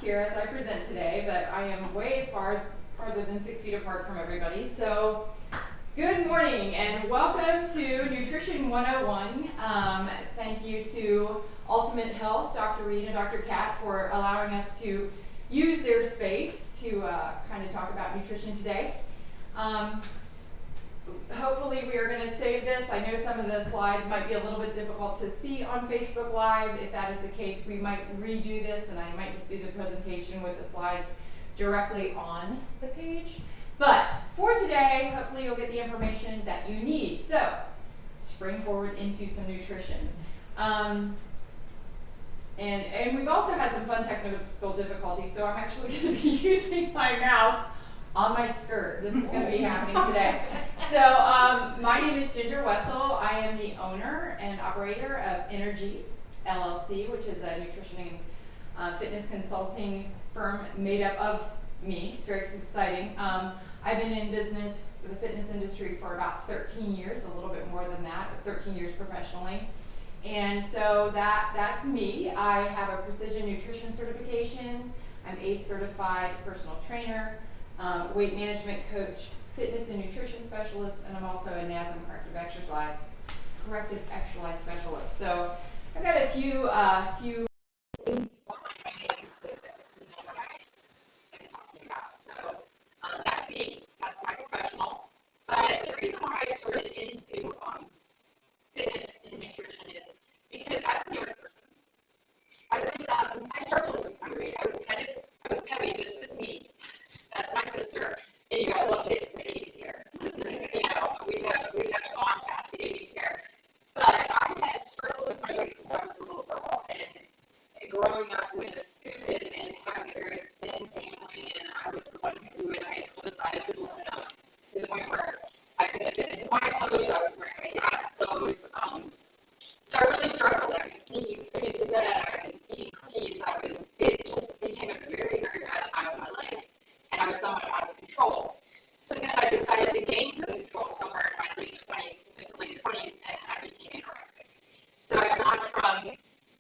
here as I present today, but I am way farther than 6 feet apart from everybody. So, good morning and welcome to Nutrition 101. Thank you to Ultimate Health, Dr. Reed and Dr. Kat, for allowing us to use their space to kind of talk about nutrition today. Hopefully we are going to save this. I know some of the slides might be a little bit difficult to see on Facebook Live. If that is the case, we might redo this and I might just do the presentation with the slides directly on the page. But for today, hopefully you'll get the information that you need. So, spring forward into some nutrition. And we've also had some fun technical difficulties, so I'm actually going to be using my mouse on my skirt. This is going to be happening today. So my name is Ginger Wessel. I am the owner and operator of InnerG LLC, which is a nutrition and fitness consulting firm made up of me. It's very exciting. I've been in business for the fitness industry for about 13 years, a little bit more than that, but 13 years professionally. And so that's me. I have a precision nutrition certification. I'm ACE certified personal trainer, weight management coach, fitness and nutrition specialist, and I'm also a NASM corrective exercise specialist. So I've got a few that's me. That's my professional. But the reason why I started into fitness and nutrition is because as a young person, I struggled with my weight. I was heavy. This is me. That's my sister. And you guys love it in the 80s here. We have gone past the 80s here. But I had struggled with my weight since I was a little girl. And growing up with food and having a very thin family, and I was the one who in high school decided to blow it up to the point where I couldn't fit into my clothes. I was wearing my dad's clothes. So I really struggled. I was sneaking food into bed. I was eating cookies. It just became a very, very bad time in my life. And I was somewhat out of control. So then I decided to gain some control somewhere in my late 20s, and I became anorexic. So I've gone from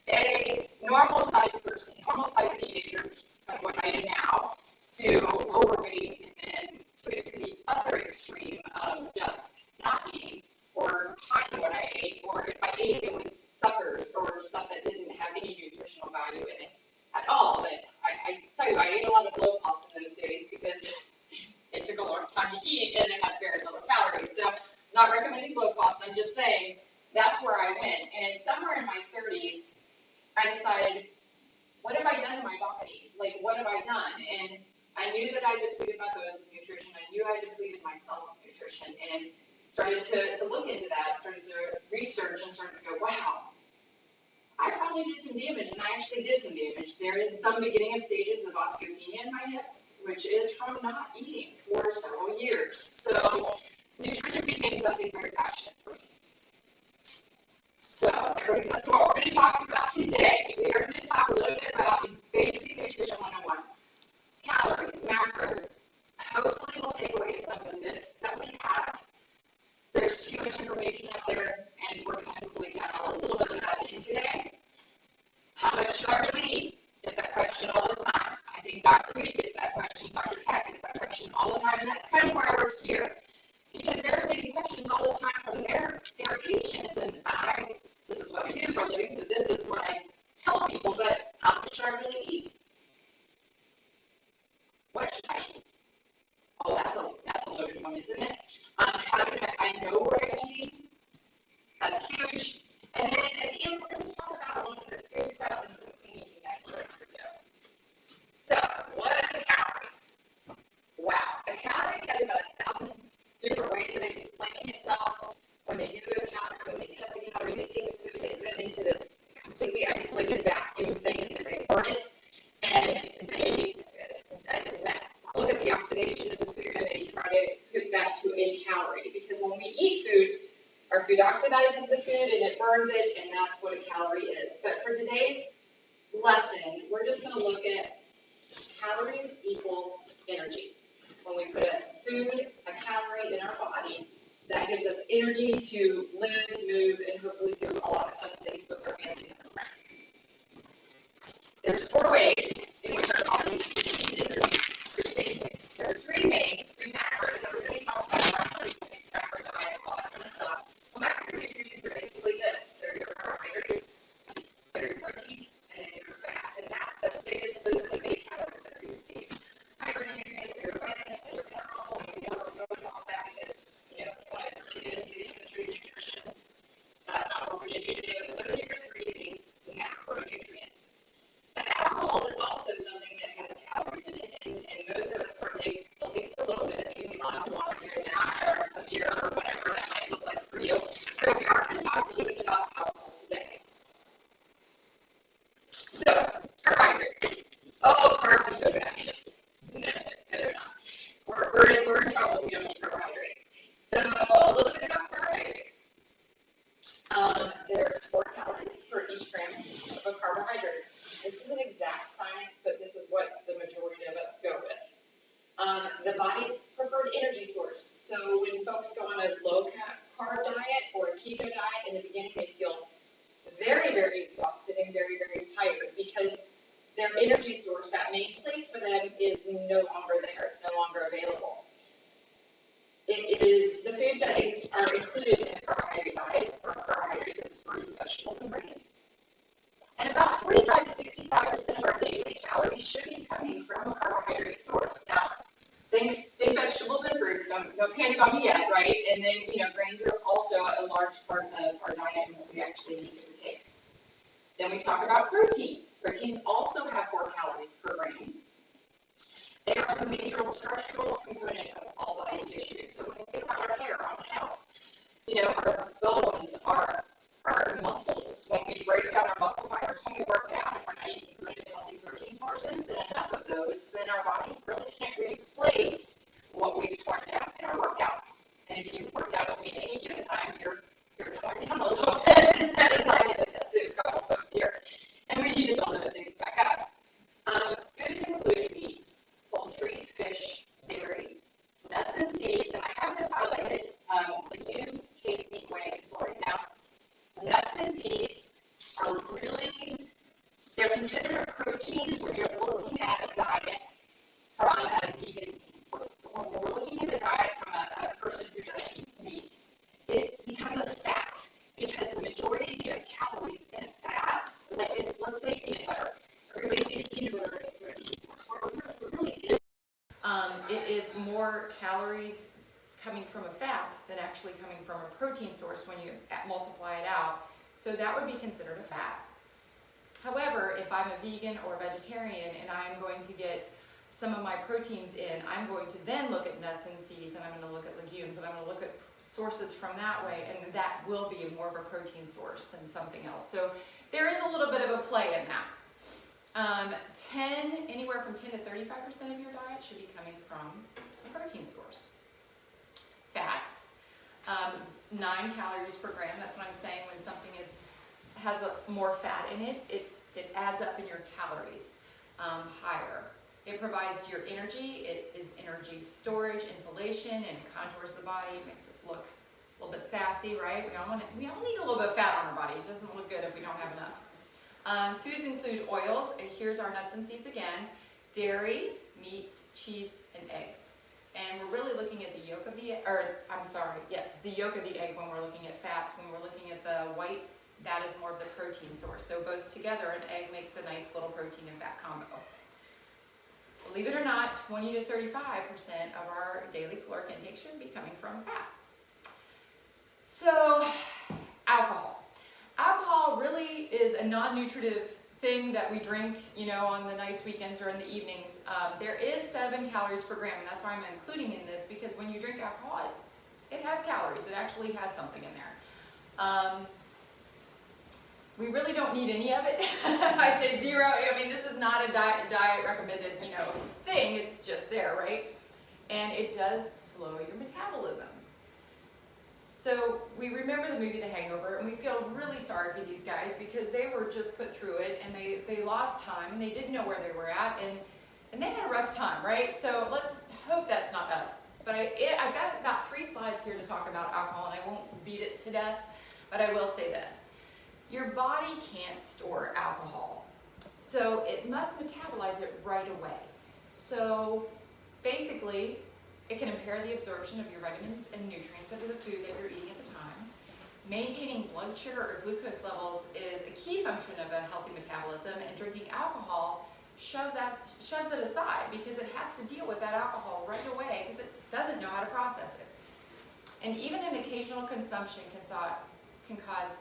a normal-sized person, normal-sized teenager, like what I am now, to overweight, and then took it to the other extreme of just not eating, or hiding what I ate, or if I ate, it was suckers or stuff that didn't have any nutritional value in it at all. But I tell you, I ate a lot of blow pops in those days because it took a long time to eat and it had very little calories. So, not recommending blow pops. I'm just saying that's where I went. And somewhere in my 30s, I decided, what have I done to my body? Like, what have I done? And I knew that I depleted my bones of nutrition. I knew I depleted myself of nutrition, and started to look into that, started to research, and started to go, wow, I probably did some damage, and I actually did some damage. There is some beginning of stages of osteopenia in my hips, which is from not eating for several years. So nutrition became something very passionate for me. So that brings us to what we're going to talk about today. We are going to talk a little bit about basic nutrition 101, calories, macros. Hopefully we'll take away some of the myths that we have. There's too much information out there, and we're going to hopefully get a little bit of that in today. How much should I really eat? Get that question all the time. I think Dr. Reed gets that question, Dr. Kat gets that question all the time, and that's kind of why we're here, because they're getting questions all the time from their patients, and this is what we do for a living, so this is what I tell people, but how much should I really eat? What should I eat? Oh, that's a loaded one, isn't it? How do I know what I eat? That's huge. And then at the end, we're going to talk about one of the big problems with eating that for you. So, what is a calorie? Wow, a calorie has about 1,000 different ways that it explains itself. When they do a calorie, when they test a calorie, they take the food, they put it into this completely isolated vacuum thing, and they burn it, and they look at the oxidation of the food, and they try to put that to a calorie. Because when we eat food, our food oxidizes the food, and it burns it, and that's what a calorie is. But for today's lesson, we're just going to look at calories equal energy. When we put a food, a calorie in our body, that gives us energy to live, move, and hopefully do a lot of fun things with our families and friends. There's 4 ways in which our There's three macros. Everybody talks about macro diet, all that kind of stuff. Well, macronutrients are basically this. They're your carbohydrates, they're your protein, and then your fats. And that's the biggest, those are the big calories that we receive. Micronutrients are your vitamins and your minerals. We don't go into all that because, you know, when I really get into the industry of nutrition, that's not what we're going to do today. But those are your three macronutrients. And alcohol is also something that has calories in it, and most of us partake at least a little bit, maybe not as long as you're down or a beer or whatever that might look like for you. So we are going to talk a little bit about alcohol today. So, carbohydrates. Oh, carbs are so bad. No, they're not. We're in trouble if we don't eat carbohydrates. So, a little bit about carbohydrates. There's 4 calories for each gram of a carbohydrate. This is an exact science, but this is what the majority of us go with. The body's preferred energy source. So when folks go on a low-carb diet or a keto diet, in the beginning they feel very, very exhausted and very, very tired because their energy source, that main place for them, is no longer there. It's no longer available. It is the foods that are included in a carbohydrate diet, or carbohydrates is fruits, vegetables, and grains. And about 45 to 65% of our daily calories should be coming from a carbohydrate source. Now, think vegetables and fruits, so don't panic on me yet, right? And then, you know, grains are also a large part of our diet and what we actually need to take. Then we talk about proteins. Proteins also have 4 calories per gram. They are the major structural component of all body tissue. So when we think about our hair, our nails, you know, our bones, our muscles, when we break down our muscle fibers, when we work out, if we're not eating good and healthy protein sources, and enough of those, then our body really can't replace what we've torn down in our workouts. And if you've worked out with me at any given time, you're torn down a little bit, and that is like a couple folks here. And we need to build those things back up. Foods include meat, poultry, fish, dairy, nuts and seeds, and I have this highlighted, legumes, casey, whey, sorry now. Nuts and seeds are really, they're considered a protein when you're looking at a diet from a vegan standpoint. When we're looking at a diet from a person who doesn't eat meats, it becomes a fat because the majority of calories in fat, like let's say peanut butter. Everybody sees peanut butter as a protein source. It really is. It is more calories coming from a fat than actually coming from a protein source when you multiply it out. So that would be considered a fat. However, if I'm a vegan or a vegetarian and I'm going to get some of my proteins in, I'm going to then look at nuts and seeds, and I'm going to look at legumes, and I'm going to look at sources from that way, and that will be more of a protein source than something else. So there is a little bit of a play in that. Anywhere from 10 to 35% of your diet should be coming from a protein source. Fats, 9 calories per gram. That's what I'm saying when something has more fat in it. It adds up in your calories higher. It provides your energy. It is energy storage, insulation, and it contours the body. It makes us look a little bit sassy, right? We all need a little bit of fat on our body. It doesn't look good if we don't have enough. Foods include oils. Here's our nuts and seeds again. Dairy, meats, cheese, and eggs. And we're really looking at the yolk of the egg, the yolk of the egg when we're looking at fats. When we're looking at the white, that is more of the protein source. So both together, an egg makes a nice little protein and fat combo. Believe it or not, 20 to 35% of our daily caloric intake should be coming from fat. So, alcohol. Alcohol really is a non-nutritive thing that we drink, you know, on the nice weekends or in the evenings. There is 7 calories per gram, and that's why I'm including in this, because when you drink alcohol, it has calories. It actually has something in there. We really don't need any of it. I say 0. I mean, this is not a diet recommended, you know, thing. It's just there, right? And it does slow your metabolism. So we remember the movie The Hangover, and we feel really sorry for these guys because they were just put through it, and they lost time, and they didn't know where they were at, and they had a rough time, right? So let's hope that's not us. But I've got about 3 slides here to talk about alcohol, and I won't beat it to death, but I will say this. Your body can't store alcohol. So it must metabolize it right away. So basically, it can impair the absorption of your vitamins and nutrients of the food that you're eating at the time. Maintaining blood sugar or glucose levels is a key function of a healthy metabolism, and drinking alcohol shoves it aside because it has to deal with that alcohol right away because it doesn't know how to process it. And even an occasional consumption can cause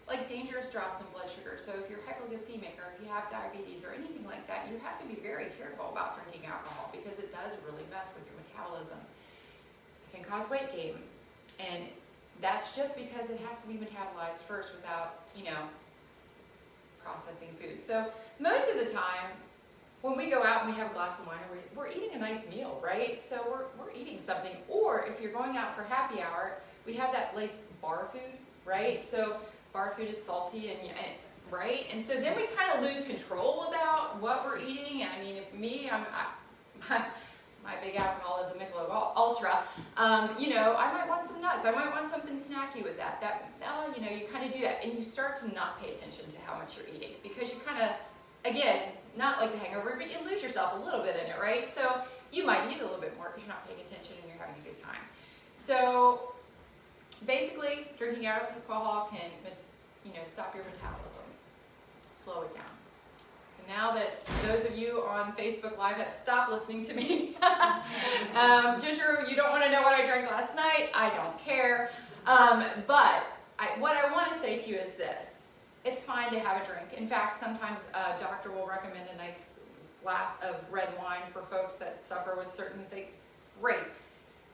like dangerous drops in blood sugar. So if you're hypoglycemic or if you have diabetes or anything like that, you have to be very careful about drinking alcohol because it does really mess with your metabolism. It can cause weight gain, and that's just because it has to be metabolized first without, processing food. So most of the time, when we go out and we have a glass of wine, we're eating a nice meal, right? So we're eating something. Or if you're going out for happy hour, we have that nice bar food, right? So bar food is salty and right? And so then we kind of lose control about what we're eating. And I mean, if me, my big alcohol is a Michelob Ultra. I might want some nuts. I might want something snacky with that. You kind of do that, and you start to not pay attention to how much you're eating because you kind of, again, not like the hangover, but you lose yourself a little bit in it, right? So you might eat a little bit more because you're not paying attention and you're having a good time. So basically, drinking alcohol can, stop your metabolism, slow it down. Now that those of you on Facebook Live have stopped listening to me, Ginger, you don't want to know what I drank last night. I don't care. But what I want to say to you is this. It's fine to have a drink. In fact, sometimes a doctor will recommend a nice glass of red wine for folks that suffer with certain things. Great.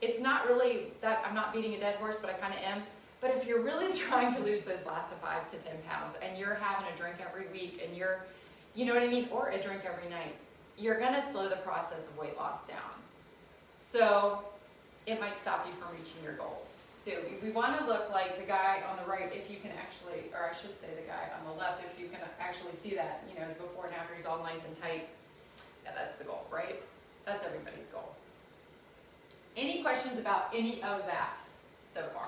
It's not really that I'm not beating a dead horse, but I kind of am. But if you're really trying to lose those last 5 to 10 pounds and you're having a drink every week and you're, you know what I mean, or a drink every night, you're going to slow the process of weight loss down. So it might stop you from reaching your goals. So we want to look like the guy on the right, if you can actually, or I should say the guy on the left, if you can actually see that, his before and after, he's all nice and tight. Yeah, that's the goal, right? That's everybody's goal. Any questions about any of that so far?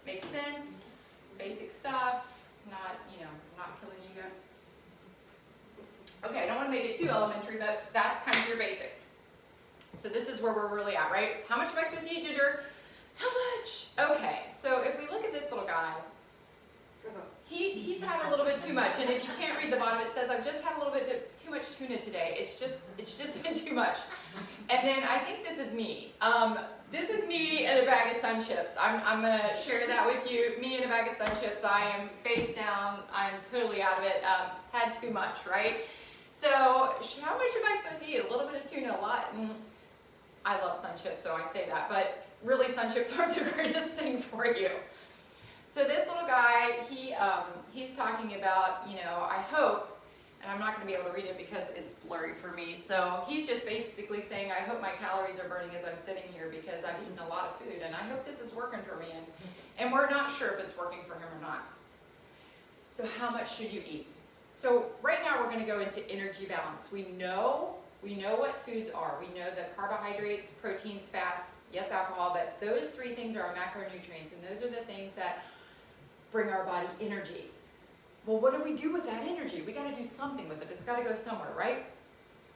Makes sense? Basic stuff? Not killing you here? Okay, I don't want to make it too elementary, but that's kind of your basics. So this is where we're really at, right? How much am I supposed to eat, Ginger? How much? Okay, so if we look at this little guy, he's had a little bit too much, and if you can't read the bottom, it says, I've just had a little bit too much tuna today. It's just been too much. And then I think this is me. This is me and a bag of Sun Chips. I'm going to share that with you. Me and a bag of Sun Chips. I am face down. I'm totally out of it. Had too much, right? So how much am I supposed to eat? A little bit of tuna, a lot? I love Sun Chips, so I say that. But really, Sun Chips aren't the greatest thing for you. So this little guy, he's talking about, I hope, and I'm not going to be able to read it because it's blurry for me. So he's just basically saying, I hope my calories are burning as I'm sitting here because I've eaten a lot of food, and I hope this is working for me. And we're not sure if it's working for him or not. So how much should you eat? So right now we're going to go into energy balance. We know what foods are. We know that carbohydrates, proteins, fats, yes, alcohol, but those 3 things are our macronutrients, and those are the things that bring our body energy. Well, what do we do with that energy? We got to do something with it. It's got to go somewhere, right?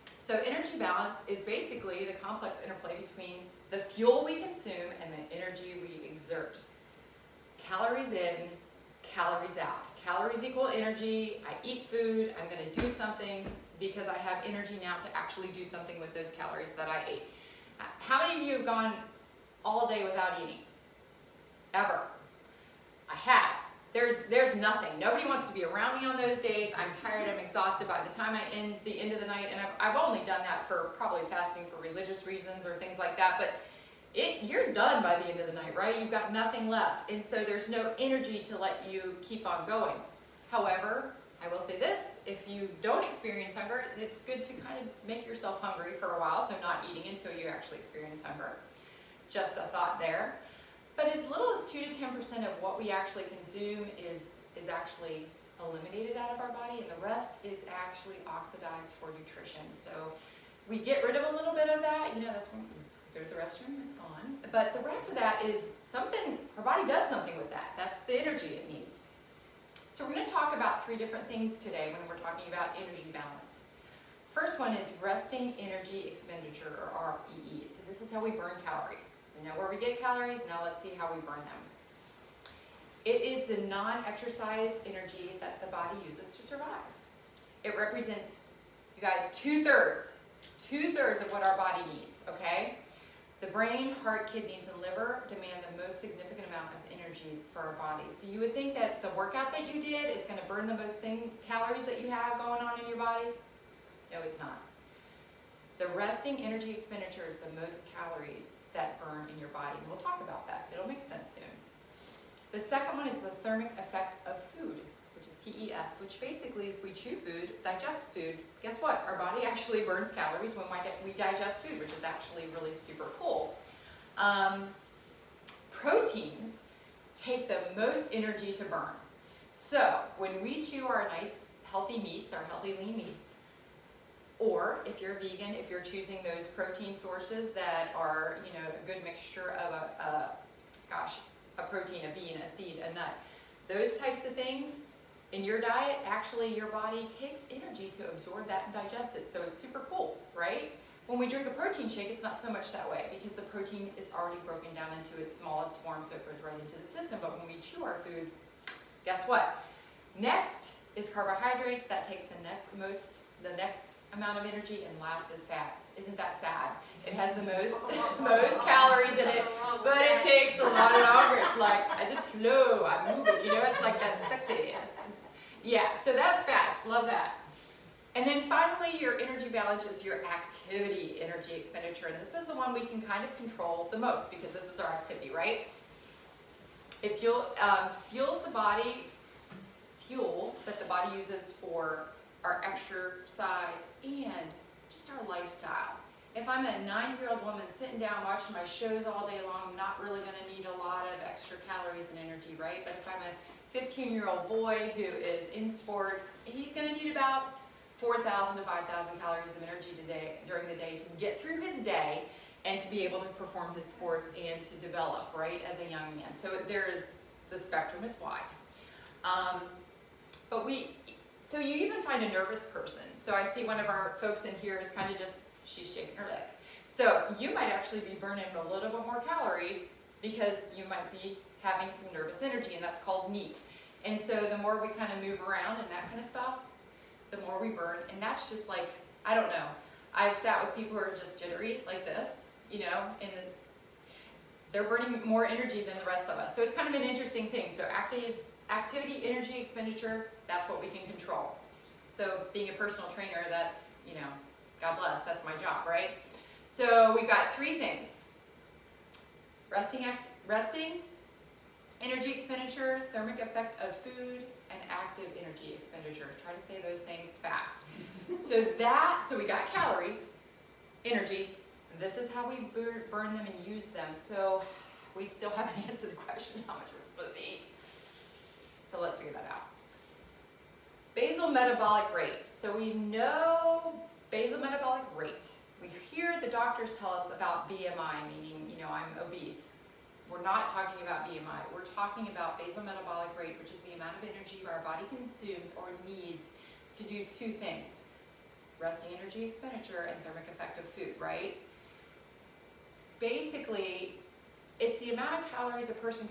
So energy balance is basically the complex interplay between the fuel we consume and the energy we exert. Calories in, calories out. Calories equal energy. I eat food. I'm going to do something because I have energy now to actually do something with those calories that I ate. How many of you have gone all day without eating? Ever? I have. There's nothing. Nobody wants to be around me on those days. I'm tired. I'm exhausted by the time I end the end of the night. And I've only done that for probably fasting for religious reasons or things like that. But you're done by the end of the night, right? You've got nothing left. And so there's no energy to let you keep on going. However, I will say this. If you don't experience hunger, it's good to kind of make yourself hungry for a while. So not eating until you actually experience hunger. Just a thought there. But as little as 2 to 10% of what we actually consume is actually eliminated out of our body, and the rest is actually oxidized for nutrition. So we get rid of a little bit of that. That's when we go to the restroom, it's gone. But the rest of that is something, our body does something with that. That's the energy it needs. So So we're going to talk about 3 different things today when we're talking about energy balance. First one is resting energy expenditure, or REE. So this is how we burn calories. We know where we get calories, now let's see how we burn them. It is the non-exercise energy that the body uses to survive. It represents, you guys, 2/3 of what our body needs, okay? The brain, heart, kidneys, and liver demand the most significant amount of energy for our body. So you would think that the workout that you did is going to burn the most calories that you have going on in your body. No, it's not. The resting energy expenditure is the most calories that burn in your body. And we'll talk about that. It'll make sense soon. The second one is the thermic effect of food, which is TEF, which basically, if we chew food, digest food, guess what? Our body actually burns calories when we digest food, which is actually really super cool. Proteins take the most energy to burn. So when we chew our nice healthy meats, our healthy lean meats, or if you're vegan, if you're choosing those protein sources that are, you know, a good mixture of a protein, a bean, a seed, a nut, those types of things in your diet, actually your body takes energy to absorb that and digest it. So it's super cool, right? When we drink a protein shake, it's not so much that way because the protein is already broken down into its smallest form, so it goes right into the system. But when we chew our food, guess what? Next is carbohydrates. That takes the next amount of energy, and last is fats. Isn't that sad? It has the most calories in it, but it takes a lot longer. It's like, I just slow, I move it, you know, it's like that sexy. Yeah, so that's fats, love that. And then finally, your energy balance is your activity energy expenditure, and this is the one we can kind of control the most because this is our activity, right? It fuels the body, fuel that the body uses for our exercise and just our lifestyle. If I'm a 90-year-old woman sitting down watching my shows all day long, I'm not really going to need a lot of extra calories and energy, right? But if I'm a 15-year-old boy who is in sports, he's going to need about 4,000 to 5,000 calories of energy during the day to get through his day and to be able to perform his sports and to develop, right, as a young man. So the spectrum is wide. So you even find a nervous person. So I see one of our folks in here is kind of just, she's shaking her leg. So you might actually be burning a little bit more calories because you might be having some nervous energy, and that's called NEAT. And so the more we kind of move around and that kind of stuff, the more we burn. And that's just like, I don't know. I've sat with people who are just jittery like this, you know, and they're burning more energy than the rest of us. So it's kind of an interesting thing. So activity, energy expenditure, that's what we can control. So being a personal trainer, that's, you know, God bless, that's my job, right? So we've got 3 things. Resting, energy expenditure, thermic effect of food, and active energy expenditure. Try to say those things fast. So we got calories, energy, and this is how we burn them and use them. So we still haven't answered the question how much we're supposed to eat. So let's figure that out. Basal metabolic rate. So we know basal metabolic rate. We hear the doctors tell us about BMI, meaning, you know, I'm obese. We're not talking about BMI. We're talking about basal metabolic rate, which is the amount of energy our body consumes or needs to do 2 things. Resting energy expenditure and thermic effect of food, right? Basically, it's the amount of calories a person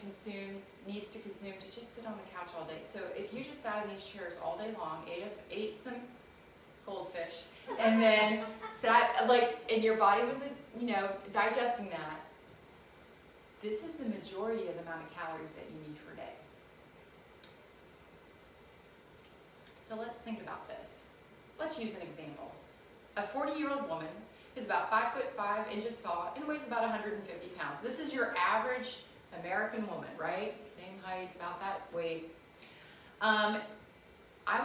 needs to consume to just sit on the couch all day. So if you just sat in these chairs all day long, ate some goldfish, and then sat, and your body was, you know, digesting that, this is the majority of the amount of calories that you need per day. So let's think about this. Let's use an example. A 40-year-old woman is about 5'5" tall and weighs about 150 pounds. This is your average American woman, right? Same height, about that weight. I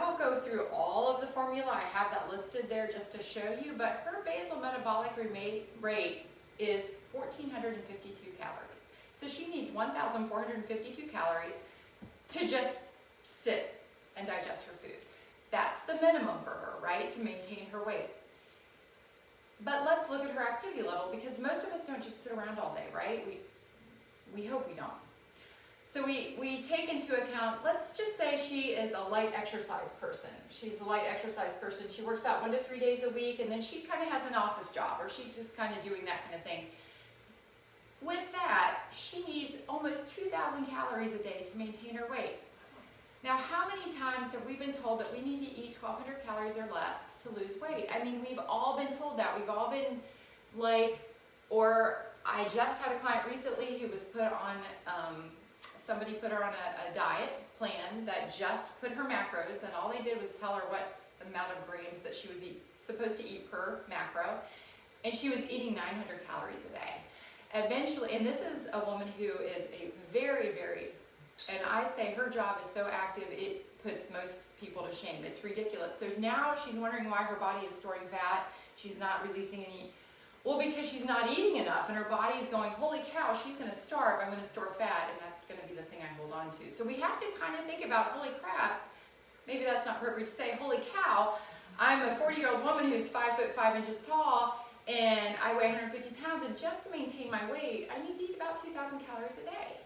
won't go through all of the formula. I have that listed there just to show you, but her basal metabolic rate is 1,452 calories. So she needs 1,452 calories to just sit and digest her food. That's the minimum for her, right, to maintain her weight. But let's look at her activity level, because most of us don't just sit around all day, right? We hope we don't. So we take into account, let's just say she is a light exercise person. She's a light exercise person. She works out 1 to 3 days a week, and then she kind of has an office job, or she's just kind of doing that kind of thing. With that, she needs almost 2,000 calories a day to maintain her weight. Now, how many times have we been told that we need to eat 1,200 calories or less to lose weight? I mean, we've all been told that. We've all been like, or I just had a client recently who was put on, somebody put her on a diet plan that just put her macros, and all they did was tell her what amount of grams that she was supposed to eat per macro, and she was eating 900 calories a day. Eventually, and this is a woman who is a very, very, and I say her job is so active, it puts most people to shame. It's ridiculous. So now she's wondering why her body is storing fat. She's not releasing any, well, because she's not eating enough, and her body is going, holy cow, she's going to starve, I'm going to store fat, and that's going to be the thing I hold on to. So we have to kind of think about, holy crap, maybe that's not appropriate to say, holy cow, I'm a 40-year-old woman who's 5 foot 5 inches tall, and I weigh 150 pounds, and just to maintain my weight, I need to eat about 2,000 calories a day.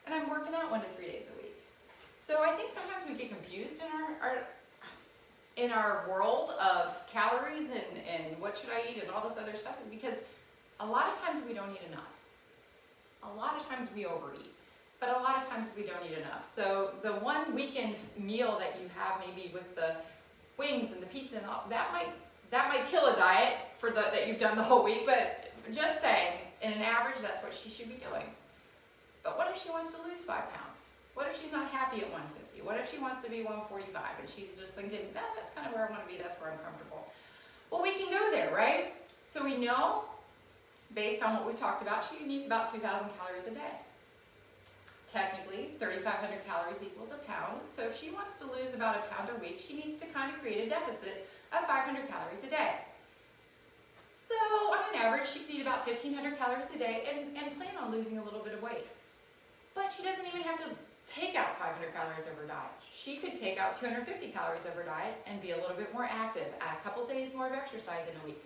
And I'm working out 1 to 3 days a week. So I think sometimes we get confused in our world of calories and what should I eat and all this other stuff, because a lot of times we don't eat enough. A lot of times we overeat, but a lot of times we don't eat enough. So the one weekend meal that you have, maybe with the wings and the pizza and all, that might kill a diet that you've done the whole week, but just saying, in an average, that's what she should be doing. But what if she wants to lose 5 pounds? What if she's not happy at 150? What if she wants to be 145 and she's just thinking, no, that's kind of where I want to be, that's where I'm comfortable. Well, we can go there, right? So we know, based on what we talked about, she needs about 2,000 calories a day. Technically, 3,500 calories equals a pound. So if she wants to lose about a pound a week, she needs to kind of create a deficit of 500 calories a day. So on an average, she could eat about 1,500 calories a day and plan on losing a little bit of weight. But she doesn't even have to take out 500 calories of her diet. She could take out 250 calories of her diet and be a little bit more active, add a couple days more of exercise in a week.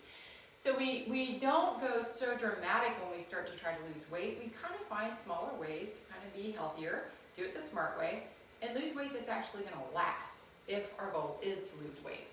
So we don't go so dramatic when we start to try to lose weight. We kind of find smaller ways to kind of be healthier, do it the smart way, and lose weight that's actually going to last if our goal is to lose weight.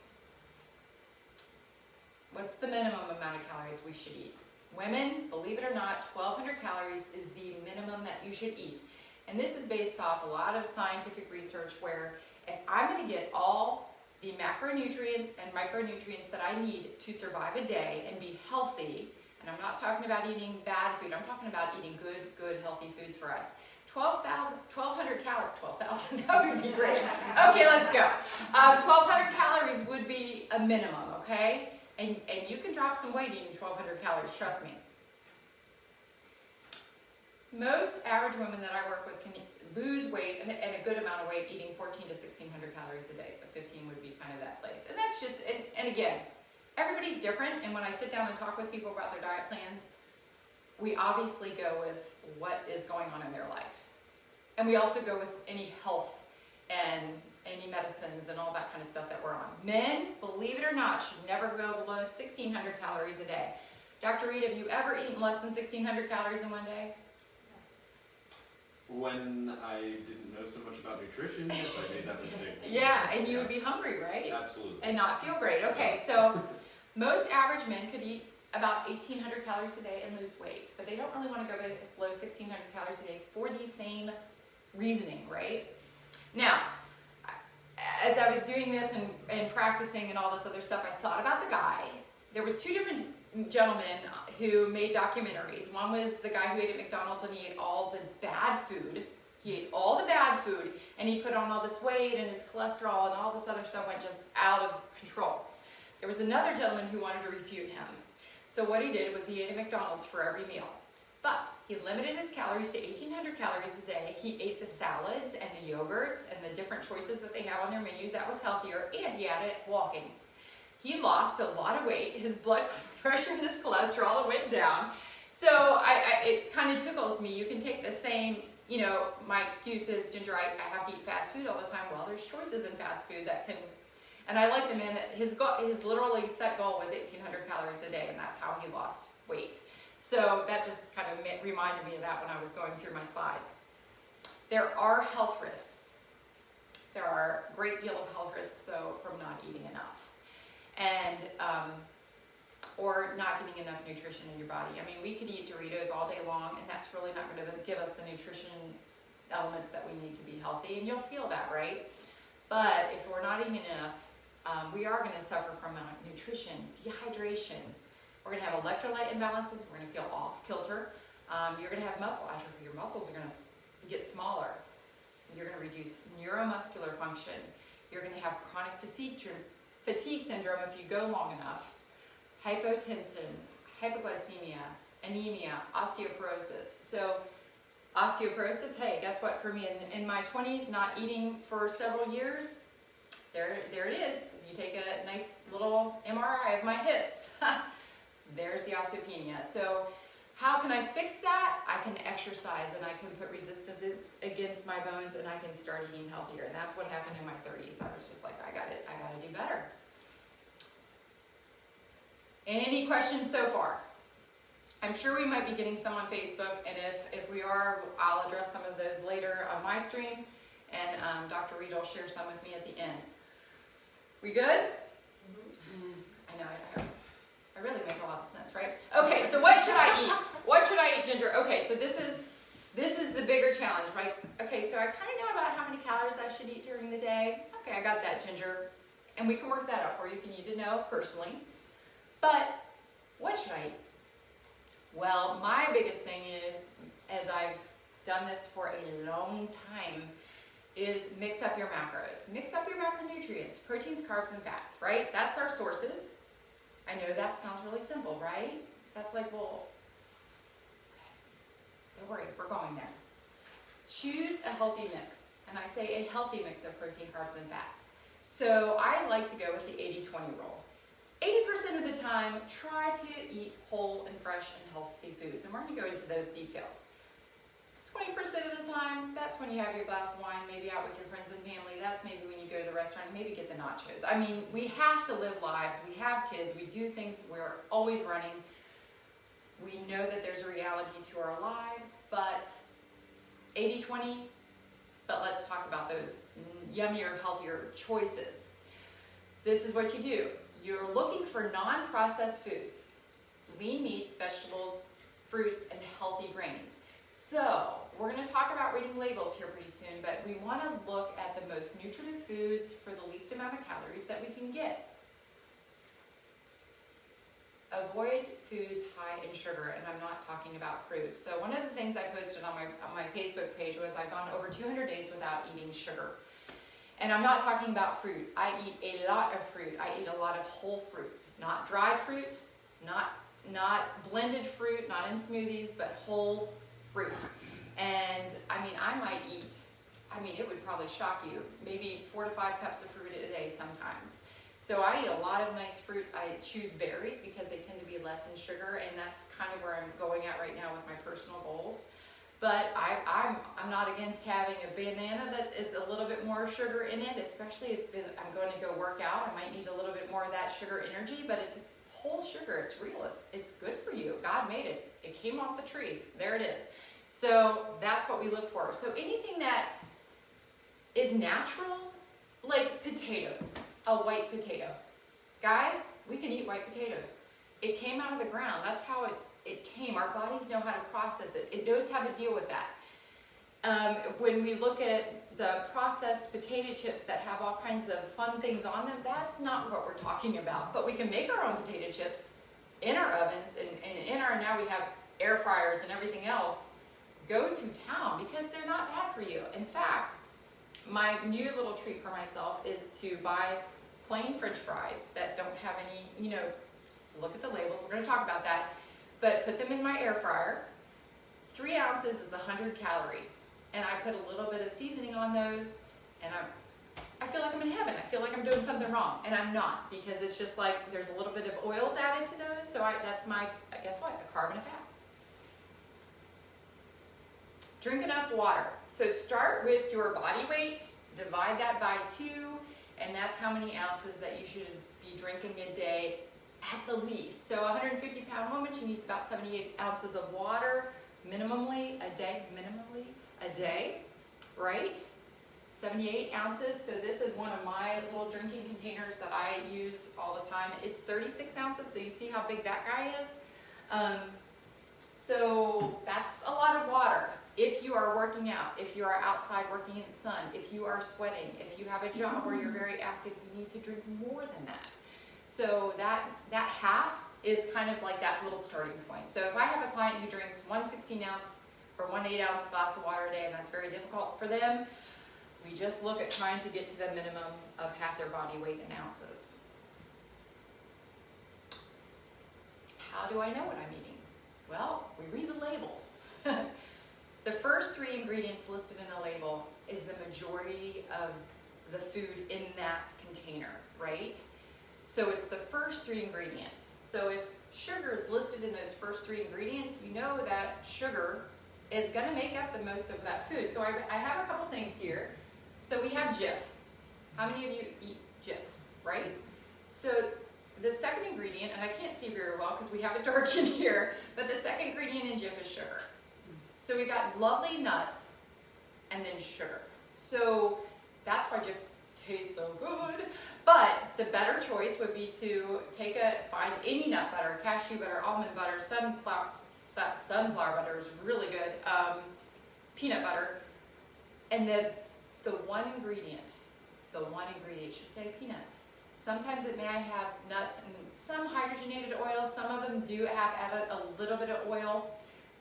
What's the minimum amount of calories we should eat? Women, believe it or not, 1,200 calories is the minimum that you should eat. And this is based off a lot of scientific research where if I'm going to get all the macronutrients and micronutrients that I need to survive a day and be healthy, and I'm not talking about eating bad food, I'm talking about eating good, healthy foods for us. 1,200 calories, 12,000, that would be great. Okay, let's go. 1,200 calories would be a minimum, okay? And you can drop some weight eating 1,200 calories, trust me. Most average women that I work with can lose weight and a good amount of weight eating 1,400 to 1,600 calories a day. So 15 would be kind of that place. And that's just, and again, everybody's different. And when I sit down and talk with people about their diet plans, we obviously go with what is going on in their life. And we also go with any health and any medicines and all that kind of stuff that we're on. Men, believe it or not, should never go below 1,600 calories a day. Dr. Reed, have you ever eaten less than 1,600 calories in one day? When I didn't know so much about nutrition, yes, I made that mistake. Yeah, and you would be hungry, right? Absolutely. And not feel great. Okay, so most average men could eat about 1,800 calories a day and lose weight, but they don't really want to go below 1,600 calories a day for the same reasoning, right? Now, as I was doing this and practicing and all this other stuff, I thought about the guy. There was 2 different gentlemen who made documentaries. One was the guy who ate at McDonald's and he ate all the bad food. He ate all the bad food and he put on all this weight and his cholesterol and all this other stuff went just out of control. There was another gentleman who wanted to refute him. So what he did was he ate at McDonald's for every meal. But he limited his calories to 1,800 calories a day. He ate the salads and the yogurts and the different choices that they have on their menu that was healthier, and he added walking. He lost a lot of weight. His blood pressure and his cholesterol went down. So it kind of tickles me. You can take the same, my excuse is, Ginger, I have to eat fast food all the time. Well, there's choices in fast food that can, and I like the man that his literally set goal was 1,800 calories a day, and that's how he lost weight. So that just kind of reminded me of that when I was going through my slides. There are health risks. There are a great deal of health risks, though, from not eating enough. And, or not getting enough nutrition in your body. I mean, we could eat Doritos all day long, and that's really not going to give us the nutrition elements that we need to be healthy, and you'll feel that, right? But if we're not eating enough, we are going to suffer from malnutrition, dehydration. We're going to have electrolyte imbalances. We're going to feel off kilter. You're going to have muscle atrophy. Your muscles are going to get smaller. You're going to reduce neuromuscular function. You're going to have chronic fatigue syndrome if you go long enough. Hypotension, hypoglycemia, anemia, osteoporosis. So osteoporosis, hey, guess what? For me, in my 20s, not eating for several years, there it is. If you take a nice little MRI of my hips, there's the osteopenia. So how can I fix that? I can exercise, and I can put resistance against my bones, and I can start eating healthier. And that's what happened in my 30s. I was just like, I gotta do better. Any questions so far? I'm sure we might be getting some on Facebook, and if we are, I'll address some of those later on my stream, and Dr. Reed will share some with me at the end. We good? I know, I really make a lot of sense, right? Okay, so what should I eat? What should I eat, Ginger? Okay, so this is the bigger challenge, right? Okay, so I kind of know about how many calories I should eat during the day. Okay, I got that, Ginger. And we can work that out for you if you need to know personally. But what should I eat? Well, my biggest thing is, as I've done this for a long time, is mix up your macros. Mix up your macronutrients, proteins, carbs, and fats, right? That's our sources. I know that sounds really simple, right? That's like, well, don't worry, we're going there. Choose a healthy mix. And I say a healthy mix of protein, carbs, and fats. So I like to go with the 80-20 rule. 80% of the time, try to eat whole and fresh and healthy foods. And we're going to go into those details. 20% of the time, that's when you have your glass of wine, maybe out with your friends and family. That's maybe when you go to the restaurant, maybe get the nachos. I mean, we have to live lives. We have kids. We do things. We're always running. We know that there's a reality to our lives, but 80-20, but let's talk about those yummier, healthier choices. This is what you do. You're looking for non-processed foods, lean meats, vegetables, fruits, and healthy grains. So, we're going to talk about reading labels here pretty soon, but we want to look at the most nutritive foods for the least amount of calories that we can get. Avoid foods high in sugar, and I'm not talking about fruit. So one of the things I posted on my Facebook page was I've gone over 200 days without eating sugar. And I'm not talking about fruit. I eat a lot of fruit. I eat a lot of whole fruit, not dried fruit, not blended fruit, not in smoothies, but whole fruit. And I mean, I might eat, it would probably shock you, maybe 4 to 5 cups of fruit a day sometimes. So I eat a lot of nice fruits. I choose berries because they tend to be less in sugar, and that's kind of where I'm going at right now with my personal goals. But I'm not against having a banana that is a little bit more sugar in it, especially if I'm going to go work out. I might need a little bit more of that sugar energy, but it's whole sugar. It's real. It's good for you. God made it. It came off the tree. There it is. So that's what we look for. So anything that is natural, like potatoes, a white potato. Guys, we can eat white potatoes. It came out of the ground. That's how it came. Our bodies know how to process it. It knows how to deal with that. When we look at the processed potato chips that have all kinds of fun things on them, that's not what we're talking about. But we can make our own potato chips in our ovens, and now we have air fryers and everything else. Go to town because they're not bad for you. In fact, my new little treat for myself is to buy plain French fries that don't have any, look at the labels. We're going to talk about that. But put them in my air fryer. 3 ounces is 100 calories. And I put a little bit of seasoning on those, and I feel like I'm in heaven. I feel like I'm doing something wrong, and I'm not, because it's just like there's a little bit of oils added to those, so that's my, guess what, a carb and a fat. Drink enough water. So start with your body weight, divide that by 2, and that's how many ounces that you should be drinking a day at the least. So a 150-pound woman, she needs about 78 ounces of water minimally a day. right? 78 ounces, so this is one of my little drinking containers that I use all the time. It's 36 ounces, so you see how big that guy is? So that's a lot of water. If you are working out, if you are outside working in the sun, if you are sweating, if you have a job where you're very active, you need to drink more than that. So that half is kind of like that little starting point. So if I have a client who drinks 1 16-ounce or 1 8-ounce glass of water a day, and that's very difficult for them, we just look at trying to get to the minimum of half their body weight in ounces. How do I know what I'm eating? Well, we read the labels. The first 3 ingredients listed in the label is the majority of the food in that container, right? So it's the first 3 ingredients. So if sugar is listed in those first 3 ingredients, you know that sugar is going to make up the most of that food. So I have a couple things here. So we have Jif. How many of you eat Jif, right? So the second ingredient, and I can't see very well because we have it dark in here, but the second ingredient in Jif is sugar. So we got lovely nuts and then sugar. So that's why Jif tastes so good. But the better choice would be to find any nut butter, cashew butter, almond butter, sunflower butter is really good, peanut butter, and the one ingredient should say peanuts. Sometimes it may have nuts and some hydrogenated oils. Some of them do have added a little bit of oil.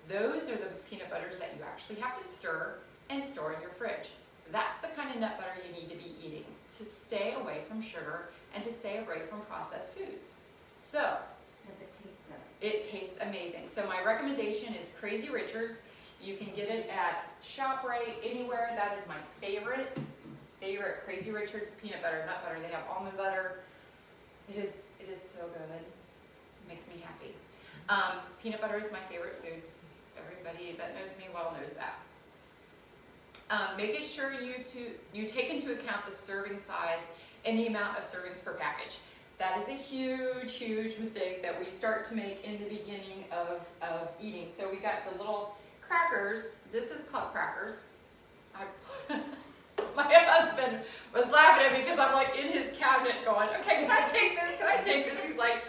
Those are the peanut butters that you actually have to stir and store in your fridge. That's the kind of nut butter you need to be eating to stay away from sugar and to stay away from processed foods. So, does it taste good? It tastes amazing. So my recommendation is Crazy Richard's. You can get it at ShopRite, anywhere. That is my favorite Crazy Richard's peanut butter, nut butter. They have almond butter. It is so good. It makes me happy. Peanut butter is my favorite food. Everybody that knows me well knows that. Making sure you take into account the serving size and the amount of servings per package. That is a huge, huge mistake that we start to make in the beginning of eating. So we got the little crackers. This is club crackers. My husband was laughing at me because I'm like in his cabinet going, okay, can I take this? Can I take this? He's like,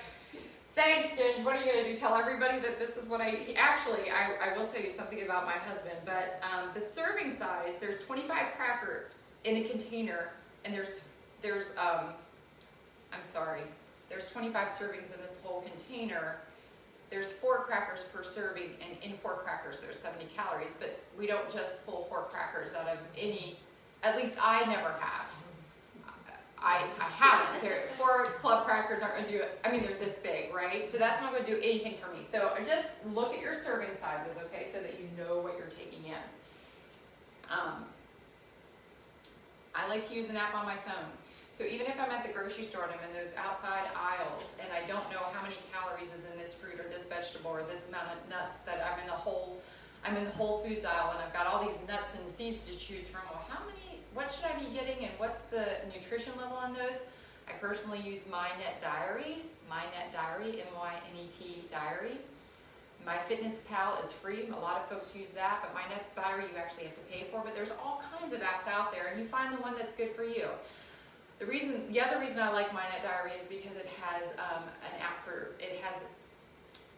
thanks, Ginge. What are you going to do? Tell everybody that this is what I eat? Actually, I will tell you something about my husband, but the serving size, there's 25 crackers in a container, and there's 25 servings in this whole container. There's 4 crackers per serving, and in 4 crackers there's 70 calories, but we don't just pull 4 crackers out of any, at least I never have. I haven't. 4 club crackers aren't going to do it. I mean, they're this big, right? So that's not going to do anything for me. So just look at your serving sizes, okay, so that you know what you're taking in. I like to use an app on my phone. So even if I'm at the grocery store and I'm in those outside aisles and I don't know how many calories is in this fruit or this vegetable or this amount of nuts, that I'm in the Whole Foods aisle and I've got all these nuts and seeds to choose from. Well, what should I be getting and what's the nutrition level on those? I personally use MyNet Diary, MyNet Diary. MyFitnessPal is free. A lot of folks use that, but MyNet Diary you actually have to pay for. But there's all kinds of apps out there, and you find the one that's good for you. The other reason I like MyNet Diary is because it has it has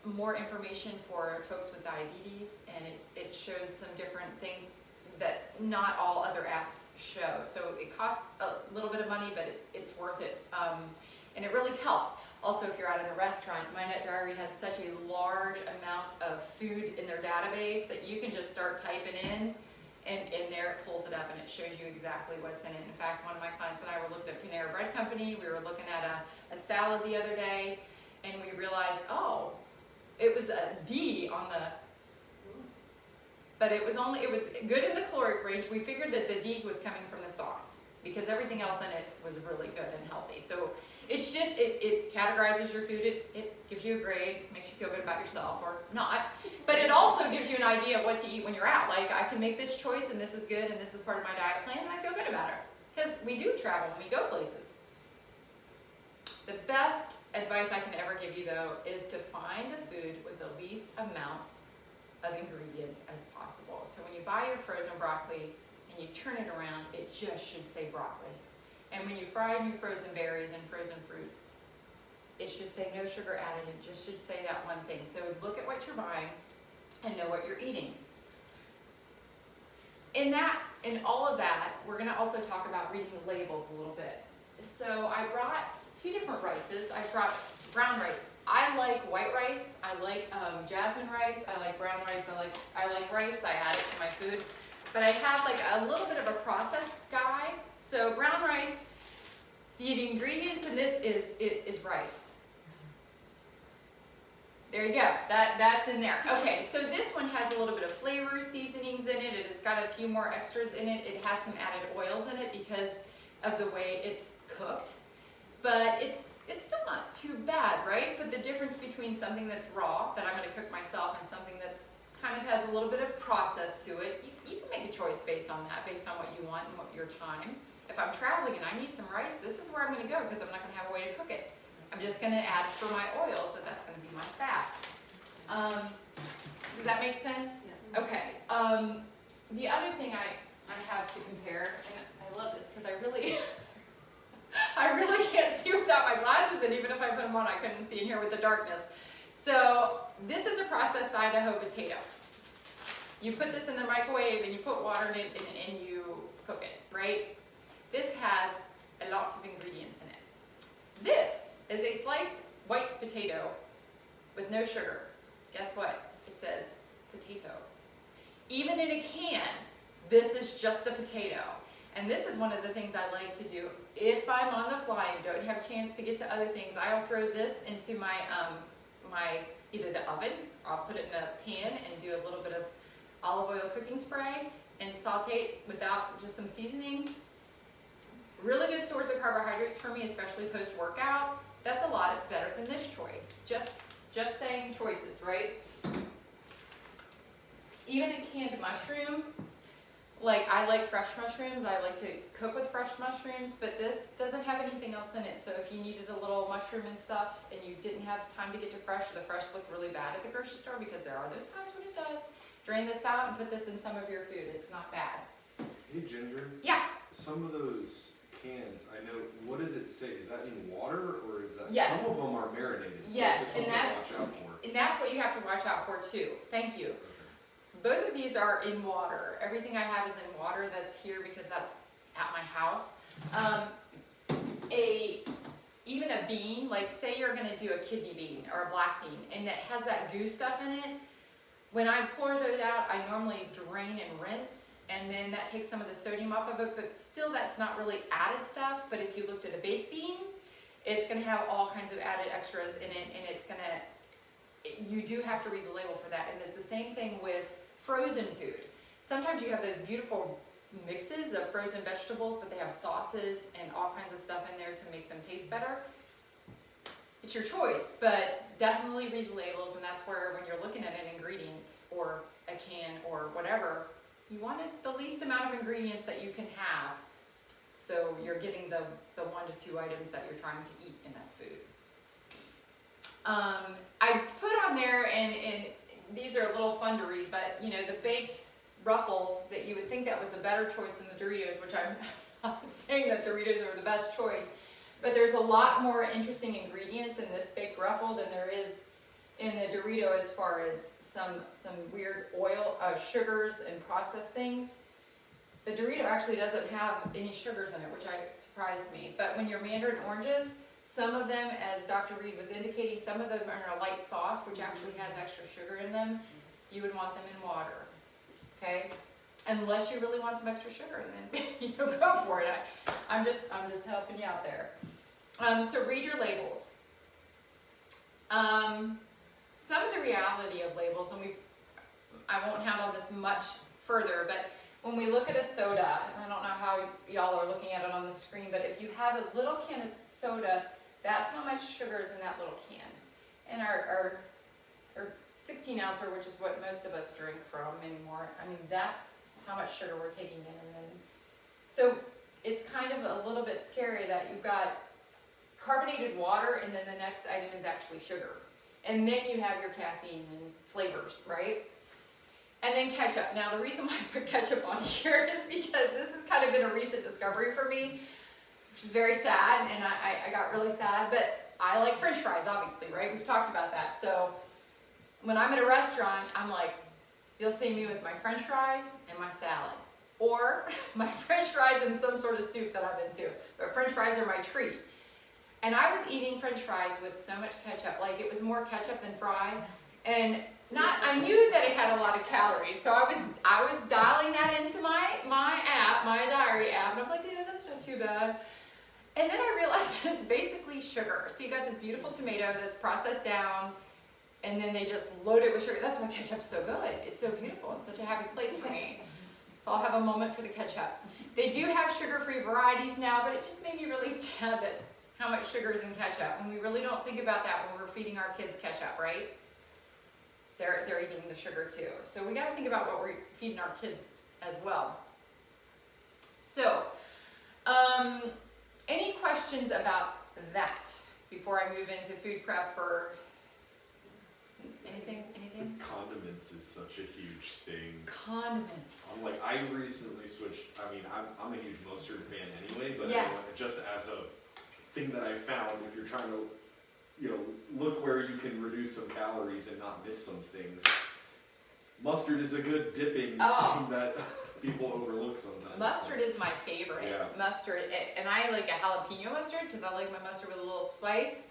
more information for folks with diabetes, and it shows some different things that not all other apps show. So it costs a little bit of money, but it's worth it, and it really helps. Also, if you're out in a restaurant, MyNet Diary has such a large amount of food in their database that you can just start typing in, and there it pulls it up and it shows you exactly what's in it. In fact, one of my clients and I were looking at Panera Bread Company. We were looking at a salad the other day, and we realized, oh, it was a D on the, but it was good in the caloric range. We figured that the D was coming from the sauce because everything else in it was really good and healthy. So it's just, it categorizes your food. It gives you a grade, makes you feel good about yourself or not. But it also gives you an idea of what to eat when you're out. Like, I can make this choice and this is good and this is part of my diet plan and I feel good about it. Because we do travel and we go places. The best advice I can ever give you, though, is to find the food with the least amount of ingredients as possible. So when you buy your frozen broccoli and and you turn it around, it just should say broccoli. And when you fry your frozen berries and frozen fruits, it should say no sugar added. It just should say that one thing. So look at what you're buying and know what you're eating. In all of that, we're going to also talk about reading the labels a little bit. So I brought 2 different rices. I brought brown rice. I like white rice. I like jasmine rice. I like brown rice. I like rice. I add it to my food. But I have like a little bit of a processed guide. So brown rice, the ingredients in this is rice. There you go. That's in there. Okay, so this one has a little bit of flavor, seasonings in it. It has got a few more extras in it. It has some added oils in it because of the way it's cooked. But it's still not too bad, right? But the difference between something that's raw, that I'm going to cook myself, and something that's kind of has a little bit of process to it, you can make a choice based on that, based on what you want and what your time. If I'm traveling and I need some rice, this is where I'm going to go because I'm not going to have a way to cook it. I'm just going to add for my oils that's going to be my fat. Does that make sense? Yeah. Okay. The other thing I have to compare, and I love this because I really can't see without my glasses, and even if I put them on, I couldn't see in here with the darkness. So this is a processed Idaho potato. You put this in the microwave and you put water in it and you cook it, right? This has a lot of ingredients in it. This is a sliced white potato with no sugar. Guess what? It says potato. Even in a can, this is just a potato. And this is one of the things I like to do. If I'm on the fly and don't have a chance to get to other things, I'll throw this into my either the oven, or I'll put it in a pan and do a little bit of olive oil cooking spray and saute it without just some seasoning. Really good source of carbohydrates for me, especially post-workout. That's a lot better than this choice. Just saying choices, right? Even a canned mushroom, like I like fresh mushrooms. I like to cook with fresh mushrooms, but this doesn't have anything else in it. So if you needed a little mushroom and stuff and you didn't have time to get to fresh, or the fresh looked really bad at the grocery store, because there are those times when it does, drain this out and put this in some of your food. It's not bad. Hey Ginger. Yeah. Some of those cans, I know, what does it say? Is that in water, or is that, yes, some of them are marinated? So yes, it's something to watch out for. And that's what you have to watch out for too. Thank you. Okay. Both of these are in water. Everything I have is in water. That's here because that's at my house. Even a bean, like say you're going to do a kidney bean or a black bean, and it has that goo stuff in it. When I pour those out, I normally drain and rinse, and then that takes some of the sodium off of it, but still that's not really added stuff. But if you looked at a baked bean, it's going to have all kinds of added extras in it, and it's going to, you do have to read the label for that. And it's the same thing with frozen food. Sometimes you have those beautiful mixes of frozen vegetables, but they have sauces and all kinds of stuff in there to make them taste better. It's your choice, but definitely read the labels, and that's where when you're looking at an ingredient or a can or whatever, you want it the least amount of ingredients that you can have, so you're getting the 1 to 2 items that you're trying to eat in that food. I put on there, and these are a little fun to read, but you know, the baked Ruffles, that you would think that was a better choice than the Doritos, which I'm not saying that Doritos are the best choice, but there's a lot more interesting ingredients in this baked Ruffle than there is in the Dorito, as far as some weird oil, sugars and processed things. The Dorito actually doesn't have any sugars in it, which surprised me. But when you're mandarin oranges, some of them, as Dr. Reed was indicating, some of them are in a light sauce, which actually has extra sugar in them. You would want them in water, okay? Unless you really want some extra sugar, and then you go for it. I'm just helping you out there. So read your labels. Some of the reality of labels, and I won't handle this much further, but when we look at a soda, and I don't know how y'all are looking at it on the screen, but if you have a little can of soda, that's how much sugar is in that little can. And our 16 ouncer, which is what most of us drink from anymore, I mean, that's how much sugar we're taking in. And then, so it's kind of a little bit scary that you've got carbonated water, and then the next item is actually sugar. And then you have your caffeine and flavors, right? And then ketchup. Now the reason why I put ketchup on here is because this has kind of been a recent discovery for me, which is very sad, and I got really sad, but I like French fries, obviously, right? We've talked about that. So when I'm at a restaurant, I'm like, you'll see me with my French fries and my salad. Or my French fries and some sort of soup that I'm into. But French fries are my treat. And I was eating French fries with so much ketchup, like it was more ketchup than fry. And I knew that it had a lot of calories, so I was dialing that into my app, my diary app, and I'm like, yeah, that's not too bad. And then I realized that it's basically sugar. So you got this beautiful tomato that's processed down, and then they just load it with sugar. That's why ketchup's so good. It's so beautiful. It's such a happy place for me. So I'll have a moment for the ketchup. They do have sugar-free varieties now, but it just made me really sad that how much sugar is in ketchup. And we really don't think about that when we're feeding our kids ketchup, right? They're eating the sugar too. So we got to think about what we're feeding our kids as well. So, any questions about that before I move into food prep or anything? Condiments is such a huge thing. Condiments. I'm like, I recently switched. I mean, I'm a huge mustard fan anyway, but yeah. Just as a thing that I found, if you're trying to, look where you can reduce some calories and not miss some things. Mustard is a good dipping thing that people overlook sometimes. Mustard is my favorite. Yeah. Mustard, and I like a jalapeno mustard because I like my mustard with a little spice.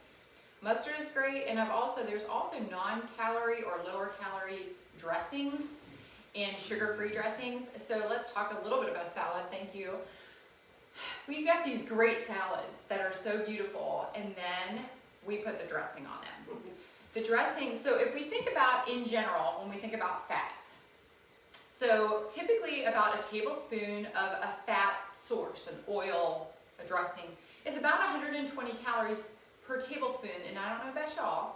Mustard is great, and there's also non-calorie or lower calorie dressings and sugar-free dressings. So let's talk a little bit about salad. Thank you. We've got these great salads that are so beautiful, and then we put the dressing on them. The dressing, so if we think about in general, when we think about fats, so typically about a tablespoon of a fat source, an oil, a dressing, is about 120 calories per tablespoon, and I don't know about y'all,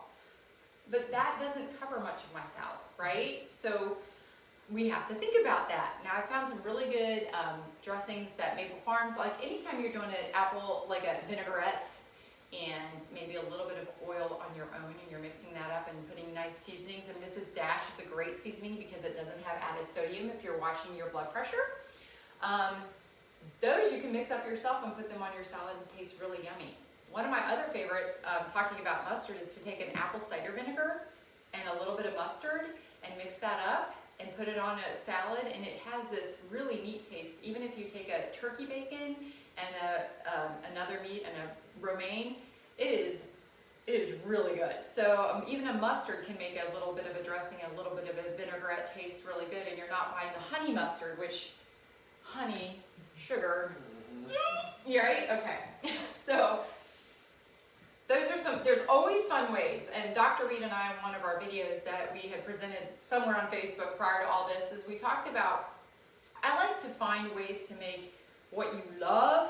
but that doesn't cover much of my salad, right? So we have to think about that. Now I found some really good dressings that Maple Farms, like anytime you're doing an apple, like a vinaigrette, and maybe a little bit of oil on your own, and you're mixing that up and putting nice seasonings, and Mrs. Dash is a great seasoning because it doesn't have added sodium if you're watching your blood pressure. Those you can mix up yourself and put them on your salad and taste really yummy. One of my other favorites, talking about mustard, is to take an apple cider vinegar and a little bit of mustard and mix that up and put it on a salad, and it has this really neat taste. Even if you take a turkey bacon and another meat and a romaine, it is really good. So even a mustard can make a little bit of a dressing, a little bit of a vinaigrette taste really good, and you're not buying the honey mustard, which honey, sugar, you're right? Okay. So there's always fun ways, and Dr. Reed and I, in one of our videos that we had presented somewhere on Facebook prior to all this, is we talked about, I like to find ways to make what you love,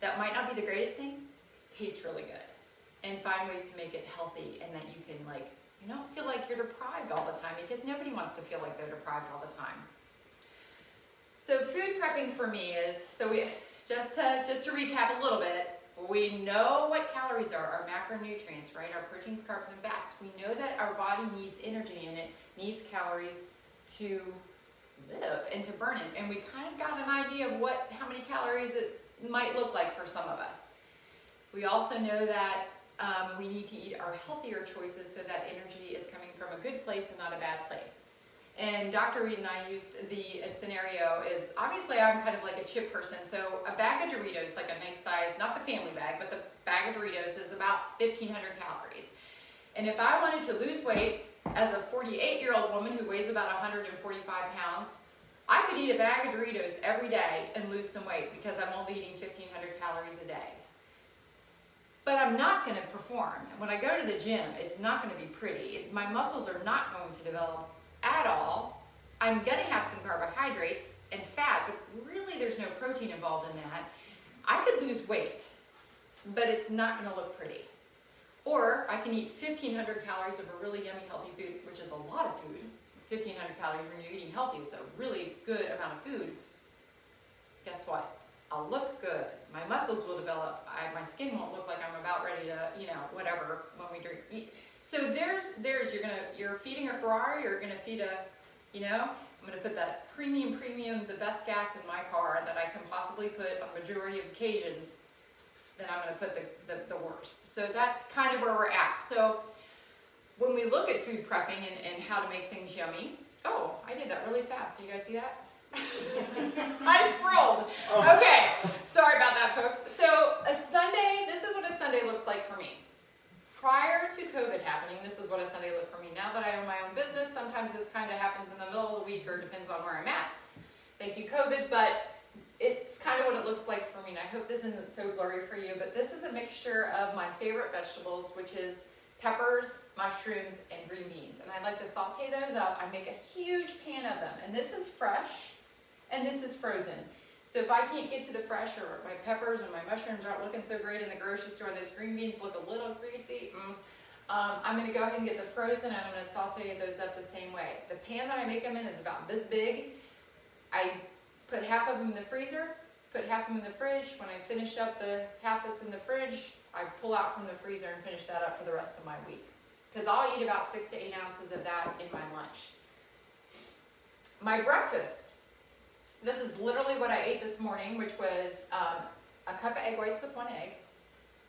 that might not be the greatest thing, taste really good. And find ways to make it healthy, and that you can, like, you don't feel like you're deprived all the time, because nobody wants to feel like they're deprived all the time. So food prepping for me is, just to recap a little bit, we know what calories are, our macronutrients, right? Our proteins, carbs, and fats. We know that our body needs energy, and it needs calories to live and to burn it. And we kind of got an idea of how many calories it might look like for some of us. We also know that we need to eat our healthier choices so that energy is coming from a good place and not a bad place. And Dr. Reed and I used the scenario is, obviously I'm kind of like a chip person, so a bag of Doritos, like a nice size, not the family bag, but the bag of Doritos is about 1,500 calories. And if I wanted to lose weight as a 48-year-old woman who weighs about 145 pounds, I could eat a bag of Doritos every day and lose some weight because I'm only eating 1,500 calories a day. But I'm not going to perform. When I go to the gym, it's not going to be pretty. My muscles are not going to develop at all. I'm going to have some carbohydrates and fat, but really there's no protein involved in that. I could lose weight, but it's not going to look pretty. Or I can eat 1,500 calories of a really yummy healthy food, which is a lot of food. 1,500 calories when you're eating healthy, it's a really good amount of food. Guess what? I'll look good. My muscles will develop. My skin won't look like I'm about ready to, whatever, when we eat. So you're feeding a Ferrari, or you're gonna feed a You know, I'm going to put that premium, the best gas in my car that I can possibly put on a majority of occasions. Then I'm going to put the worst. So that's kind of where we're at. So when we look at food prepping and how to make things yummy, oh, I did that really fast. Did you guys see that? I scrolled. Okay, sorry about that, folks. So a Sunday, this is what a Sunday looks like for me. Prior to COVID happening, this is what a Sunday looked for me. Now that I own my own business, sometimes this kind of happens in the middle of the week or depends on where I'm at. Thank you, COVID, but it's kind of what it looks like for me. And I hope this isn't so blurry for you, but this is a mixture of my favorite vegetables, which is peppers, mushrooms, and green beans. And I like to saute those up. I make a huge pan of them. And this is fresh, and this is frozen. So if I can't get to the fresh, or my peppers and my mushrooms aren't looking so great in the grocery store, and those green beans look a little greasy, I'm going to go ahead and get the frozen, and I'm going to saute those up the same way. The pan that I make them in is about this big. I put half of them in the freezer, put half of them in the fridge. When I finish up the half that's in the fridge, I pull out from the freezer and finish that up for the rest of my week. Because I'll eat about 6 to 8 ounces of that in my lunch. My breakfasts. This is literally what I ate this morning, which was a cup of egg whites with 1 egg.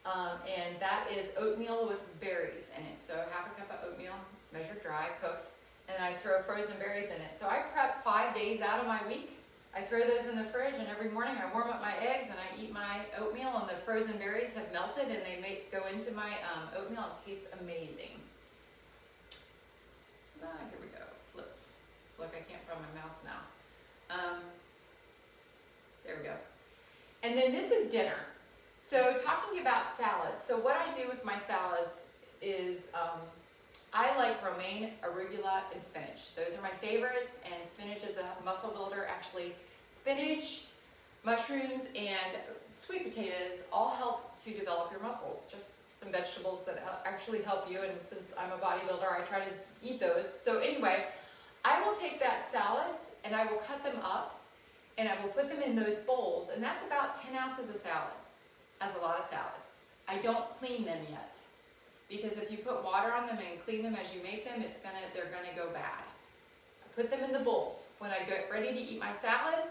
And that is oatmeal with berries in it. So half a cup of oatmeal, measured dry, cooked. And I throw frozen berries in it. So I prep 5 days out of my week. I throw those in the fridge, and every morning I warm up my eggs and I eat my oatmeal, and the frozen berries have melted and they go into my oatmeal. It tastes amazing. Here we go. Flip. Look, I can't find my mouse now. There we go. And then this is dinner. So talking about salads. So what I do with my salads is I like romaine, arugula, and spinach. Those are my favorites, and spinach is a muscle builder. Actually, spinach, mushrooms, and sweet potatoes all help to develop your muscles. Just some vegetables that actually help you, and since I'm a bodybuilder, I try to eat those. So anyway, I will take that salad and I will cut them up and I will put them in those bowls, and that's about 10 ounces of salad. That's a lot of salad. I don't clean them yet, because if you put water on them and clean them as you make them, they're gonna go bad. I put them in the bowls. When I get ready to eat my salad,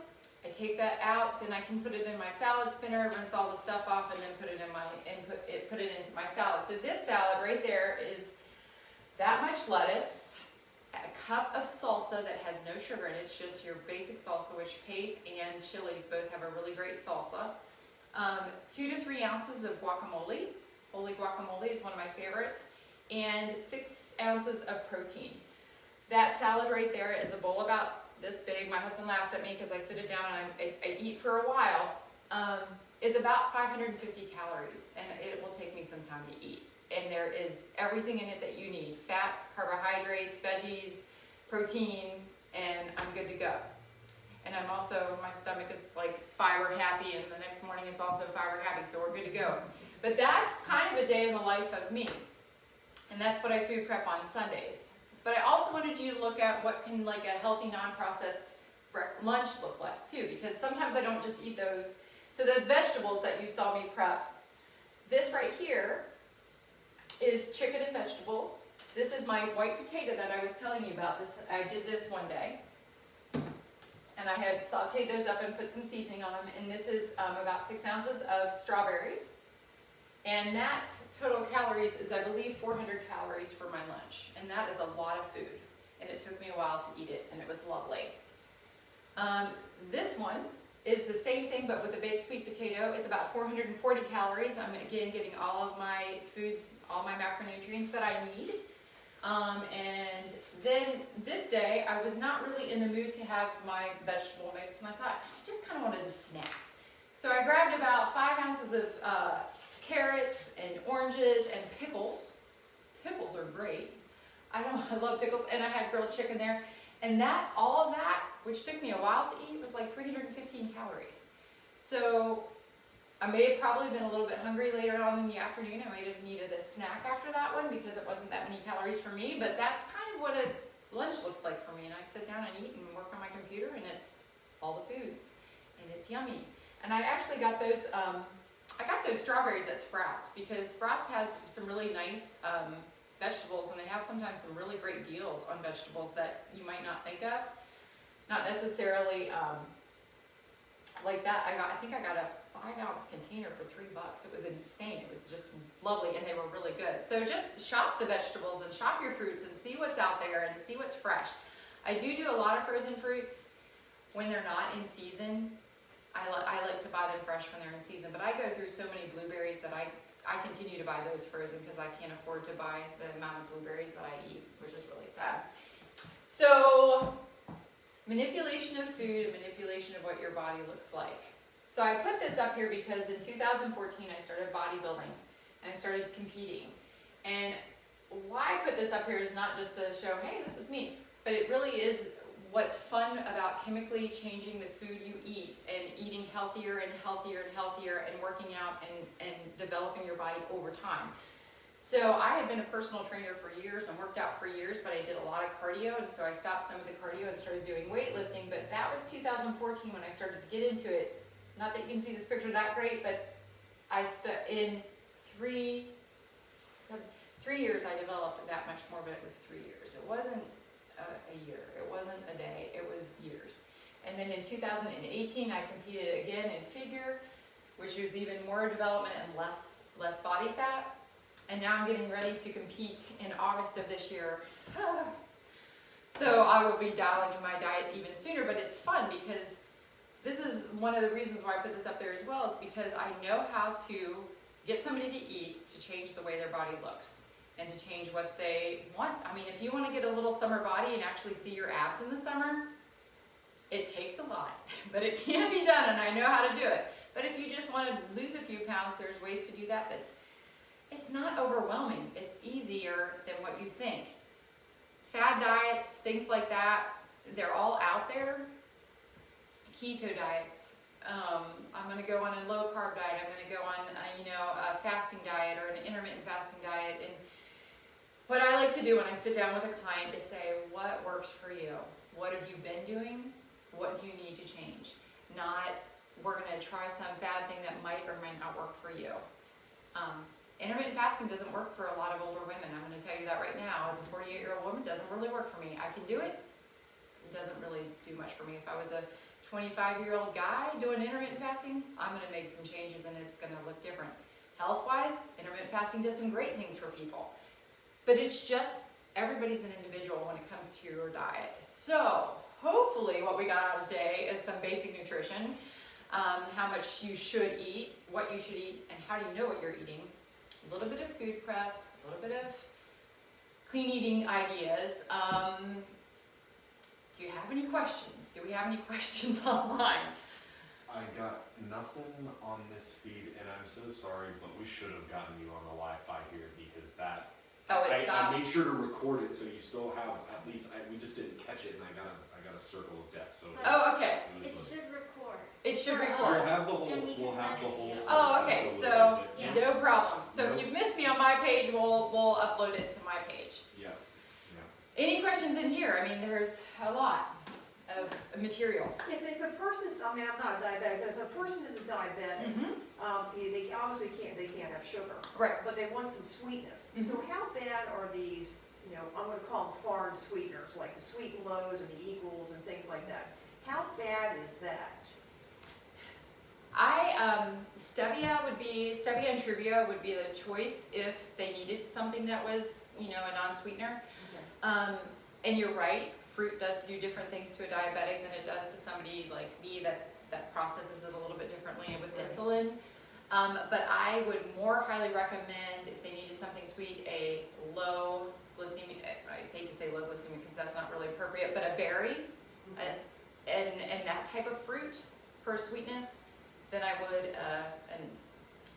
I take that out, then I can put it in my salad spinner, rinse all the stuff off, and then put it into my salad. So this salad right there is that much lettuce, a cup of salsa that has no sugar in it. It's just your basic salsa, which Pace and Chili's both have a really great salsa. 2 to 3 ounces of guacamole. Holy guacamole is one of my favorites. And 6 ounces of protein. That salad right there is a bowl about this big. My husband laughs at me because I sit it down and I eat for a while. It's about 550 calories, and it will take me some time to eat. And there is everything in it that you need. Fats, carbohydrates, veggies, protein, and I'm good to go. And I'm also, my stomach is like fiber happy, and the next morning it's also fiber happy, so we're good to go. But that's kind of a day in the life of me. And that's what I food prep on Sundays. But I also wanted you to look at what can like a healthy, non-processed lunch look like too, because sometimes I don't just eat those. So those vegetables that you saw me prep, this right here is chicken and vegetables. This is my white potato that I was telling you about. I did this one day. And I had sauteed those up and put some seasoning on them. And this is about 6 ounces of strawberries. And that total calories is, I believe, 400 calories for my lunch. And that is a lot of food. And it took me a while to eat it, and it was lovely. This one is the same thing, but with a baked sweet potato. It's about 440 calories. I'm, again, getting all of my foods, all my macronutrients that I need. And then this day, I was not really in the mood to have my vegetable mix, and I thought, I just kind of wanted a snack. So I grabbed about 5 ounces of carrots and oranges and pickles. Pickles are great. I love pickles, and I had grilled chicken there. And all of that, which took me a while to eat, was like 315 calories. So I may have probably been a little bit hungry later on in the afternoon. I might have needed a snack after that one because it wasn't that many calories for me, but that's kind of what a lunch looks like for me. And I sit down and eat and work on my computer, and it's all the foods, and it's yummy. And I actually got those, I got those strawberries at Sprouts, because Sprouts has some really nice vegetables, and they have sometimes some really great deals on vegetables that you might not think of. Not necessarily like that. I think I got a 5-ounce container for $3. It was insane. It was just lovely, and they were really good. So just shop the vegetables and shop your fruits and see what's out there and see what's fresh. I do a lot of frozen fruits when they're not in season. I like to buy them fresh when they're in season, but I go through so many blueberries that I continue to buy those frozen because I can't afford to buy the amount of blueberries that I eat, which is really sad. So manipulation of food and manipulation of what your body looks like. So I put this up here because in 2014 I started bodybuilding and I started competing. And why I put this up here is not just to show, hey, this is me, but it really is what's fun about chemically changing the food you eat and eating healthier and healthier and healthier and working out and developing your body over time. So I had been a personal trainer for years and worked out for years, but I did a lot of cardio, and so I stopped some of the cardio and started doing weightlifting. But that was 2014 when I started to get into it. Not that you can see this picture that great, but in 3 years I developed that much more, but it was 3 years. It wasn't a year. It wasn't a day. It was years. And then in 2018, I competed again in figure, which was even more development and less body fat. And now I'm getting ready to compete in August of this year. So I will be dialing in my diet even sooner, but it's fun because this is one of the reasons why I put this up there as well, is because I know how to get somebody to eat to change the way their body looks and to change what they want. I mean, if you want to get a little summer body and actually see your abs in the summer, it takes a lot, but it can be done, and I know how to do it. But if you just want to lose a few pounds, there's ways to do that. It's not overwhelming. It's easier than what you think. Fad diets, things like that, they're all out there. Keto diets. I'm going to go on a low carb diet. I'm going to go on a fasting diet or an intermittent fasting diet. And what I like to do when I sit down with a client is say, what works for you? What have you been doing? What do you need to change? Not, we're going to try some fad thing that might or might not work for you. Intermittent fasting doesn't work for a lot of older women. I'm going to tell you that right now. As a 48-year-old woman, it doesn't really work for me. I can do it. It doesn't really do much for me. If I was a 25-year-old guy doing intermittent fasting, I'm going to make some changes and it's going to look different. Health-wise, intermittent fasting does some great things for people. But it's just, everybody's an individual when it comes to your diet. So, hopefully what we got out of today is some basic nutrition, how much you should eat, what you should eat, and how do you know what you're eating. A little bit of food prep, a little bit of clean eating ideas. Do you have any questions? Do we have any questions online? I got nothing on this feed, and I'm so sorry, but we should have gotten you on the Wi-Fi here because that. Oh, it stopped. I made sure to record it so you still have at least. We just didn't catch it, and I got a circle of death. So. Oh, okay. It should record. It should For record. We'll have the whole. And we can We'll have send the it to whole. you. Oh, okay. So Yeah. no problem. So No. if you've missed me on my page, we'll upload it to my page. Yeah. Any questions in here? I mean, there's a lot of material. If a person's, I mean, I'm not a diabetic, but if a person is a diabetic, they obviously can't have sugar. Right. But they want some sweetness. Mhm. So how bad are these, I'm gonna call them foreign sweeteners, like the Sweet and Lows and the Equals and things like that? How bad is that? Stevia and Truvia would be the choice if they needed something that was, a non-sweetener. Okay. And you're right, fruit does do different things to a diabetic than it does to somebody like me that processes it a little bit differently with Right. insulin. But I would more highly recommend, if they needed something sweet, a low glycemic, I hate to say low glycemic because that's not really appropriate, but a berry, and that type of fruit for sweetness, then I would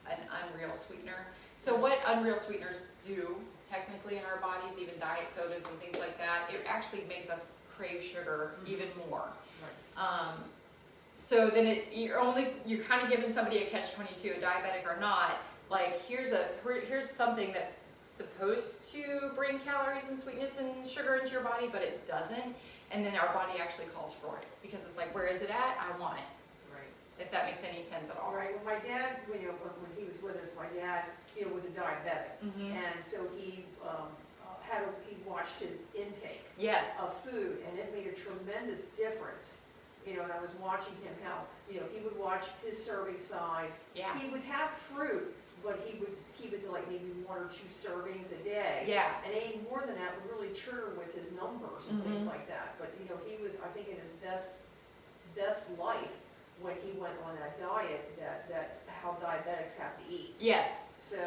an unreal sweetener. So what unreal sweeteners do technically in our bodies, even diet sodas and things like that, it actually makes us crave sugar even more. Right. So then you're kind of giving somebody a catch-22, a diabetic or not. Like here's something that's supposed to bring calories and sweetness and sugar into your body, but it doesn't. And then our body actually calls for it because it's like, where is it at? I want it. Right. If that makes any sense at all. All right. Well, my dad, when he was with us, my dad, was a diabetic, Mhm. and so he he watched his intake Yes. of food, and it made a tremendous difference. And I was watching him how, he would watch his serving size. Yeah. He would have fruit, but he would just keep it to like maybe 1 or 2 servings a day. Yeah. And anything more than that would really trigger with his numbers and things like that. But, he was, I think, in his best life when he went on that diet, that how diabetics have to eat. Yes. So,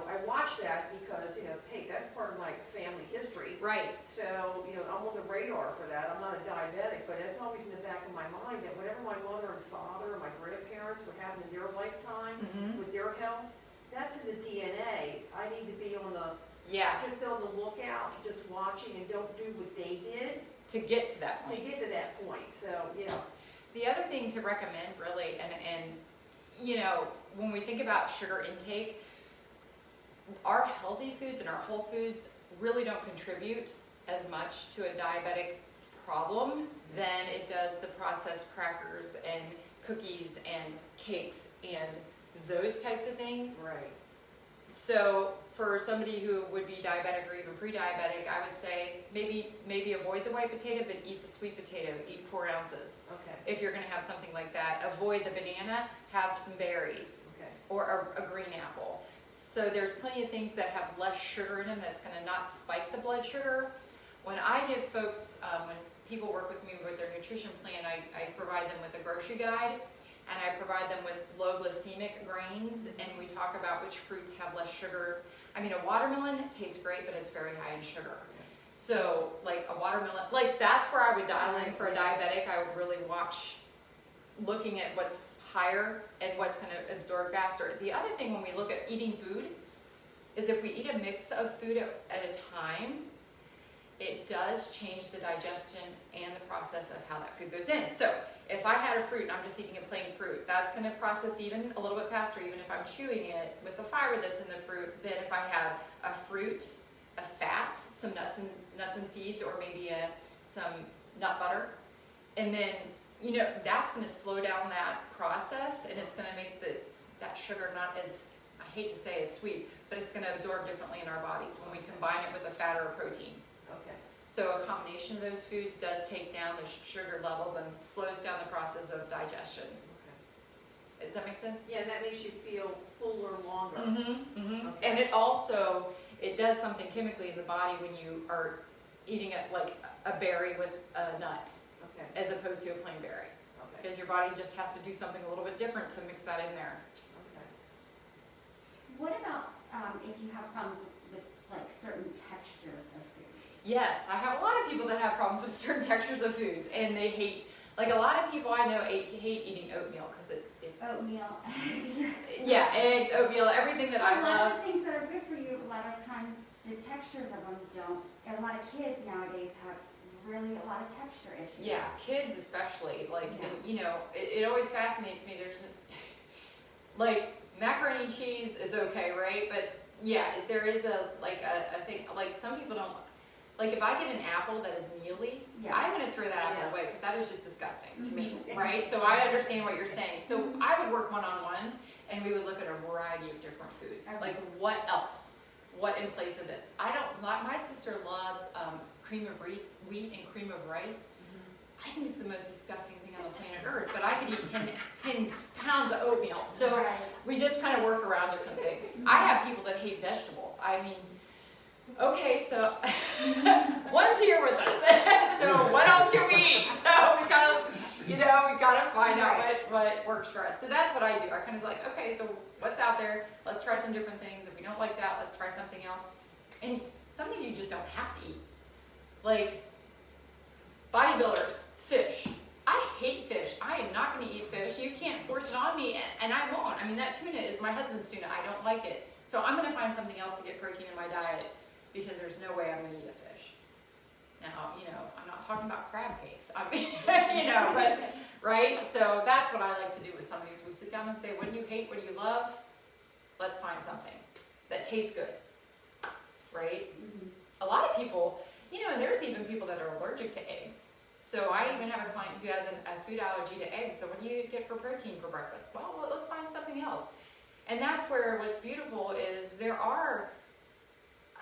I watched that because, hey, that's part of my family history. Right. So, I'm on the radar for that. I'm not a diabetic, but it's always in the back of my mind that whatever my mother and father and my grandparents were having in their lifetime with their health, that's in the DNA. I need to be on the just on the lookout, just watching, and don't do what they did to get to that point. So, The other thing to recommend, really, and when we think about sugar intake, our healthy foods and our whole foods really don't contribute as much to a diabetic problem than it does the processed crackers and cookies and cakes and those types of things. Right. So for somebody who would be diabetic or even pre-diabetic, I would say maybe avoid the white potato, but eat the sweet potato. Eat 4 ounces. Okay. If you're going to have something like that, avoid the banana. Have some berries or a green apple. So there's plenty of things that have less sugar in them that's going to not spike the blood sugar. When I give folks, when people work with me with their nutrition plan, I provide them with a grocery guide. And I provide them with low glycemic grains, and we talk about which fruits have less sugar. I mean, a watermelon tastes great, but it's very high in sugar. So, like a watermelon, that's where I would dial in for a diabetic. I would really watch, looking at what's higher and what's going to absorb faster. The other thing when we look at eating food is if we eat a mix of food at a time, it does change the digestion and the process of how that food goes in. So if I had a fruit and I'm just eating a plain fruit, that's going to process even a little bit faster, even if I'm chewing it with the fiber that's in the fruit, than if I had a fruit, a fat, some nuts and seeds, or maybe some nut butter. And then, that's going to slow down that process, and it's going to make that sugar not as, I hate to say as sweet, but it's going to absorb differently in our bodies when we combine it with a fat or a protein. Okay. So a combination of those foods does take down the sugar levels and slows down the process of digestion. Okay. Does that make sense? Yeah, and that makes you feel fuller longer. Okay. And it does something chemically in the body when you are eating a berry with a nut, as opposed to a plain berry. Because your body just has to do something a little bit different to mix that in there. What about if you have problems with certain textures of food? Yes, I have a lot of people that have problems with certain textures of foods, and they hate, a lot of people I know hate eating oatmeal because it's oatmeal, eggs. Yeah, eggs, oatmeal, everything that I love. A lot of things that are good for you, a lot of times the textures of them don't. And a lot of kids nowadays have really a lot of texture issues. Yeah, kids especially. And, it always fascinates me. There's macaroni and cheese is okay, right? But yeah, there is a thing, some people don't. If I get an apple that is mealy, I'm going to throw that apple away because that is just disgusting to me, right? So I understand what you're saying. So I would work one-on-one, and we would look at a variety of different foods. What else? What in place of this? My sister loves cream of wheat and cream of rice. I think it's the most disgusting thing on the planet Earth, but I could eat 10 pounds of oatmeal. So we just kind of work around different things. I have people that hate vegetables. I mean, okay, so one's here with us. So what else can we eat? So we gotta find out what works for us. So that's what I do. I kind of okay, so what's out there? Let's try some different things. If we don't like that, let's try something else. And some things you just don't have to eat. Bodybuilders, fish. I hate fish. I am not going to eat fish. You can't force it on me, and I won't. I mean, that tuna is my husband's tuna. I don't like it. So I'm going to find something else to get protein in my diet because there's no way I'm going to eat a fish. Now, I'm not talking about crab cakes. I mean, but, right? So that's what I like to do with somebody is we sit down and say, what do you hate? What do you love? Let's find something that tastes good, right? A lot of people, and there's even people that are allergic to eggs. So I even have a client who has a food allergy to eggs. So what do you get for protein for breakfast? Well, let's find something else. And that's where what's beautiful is there are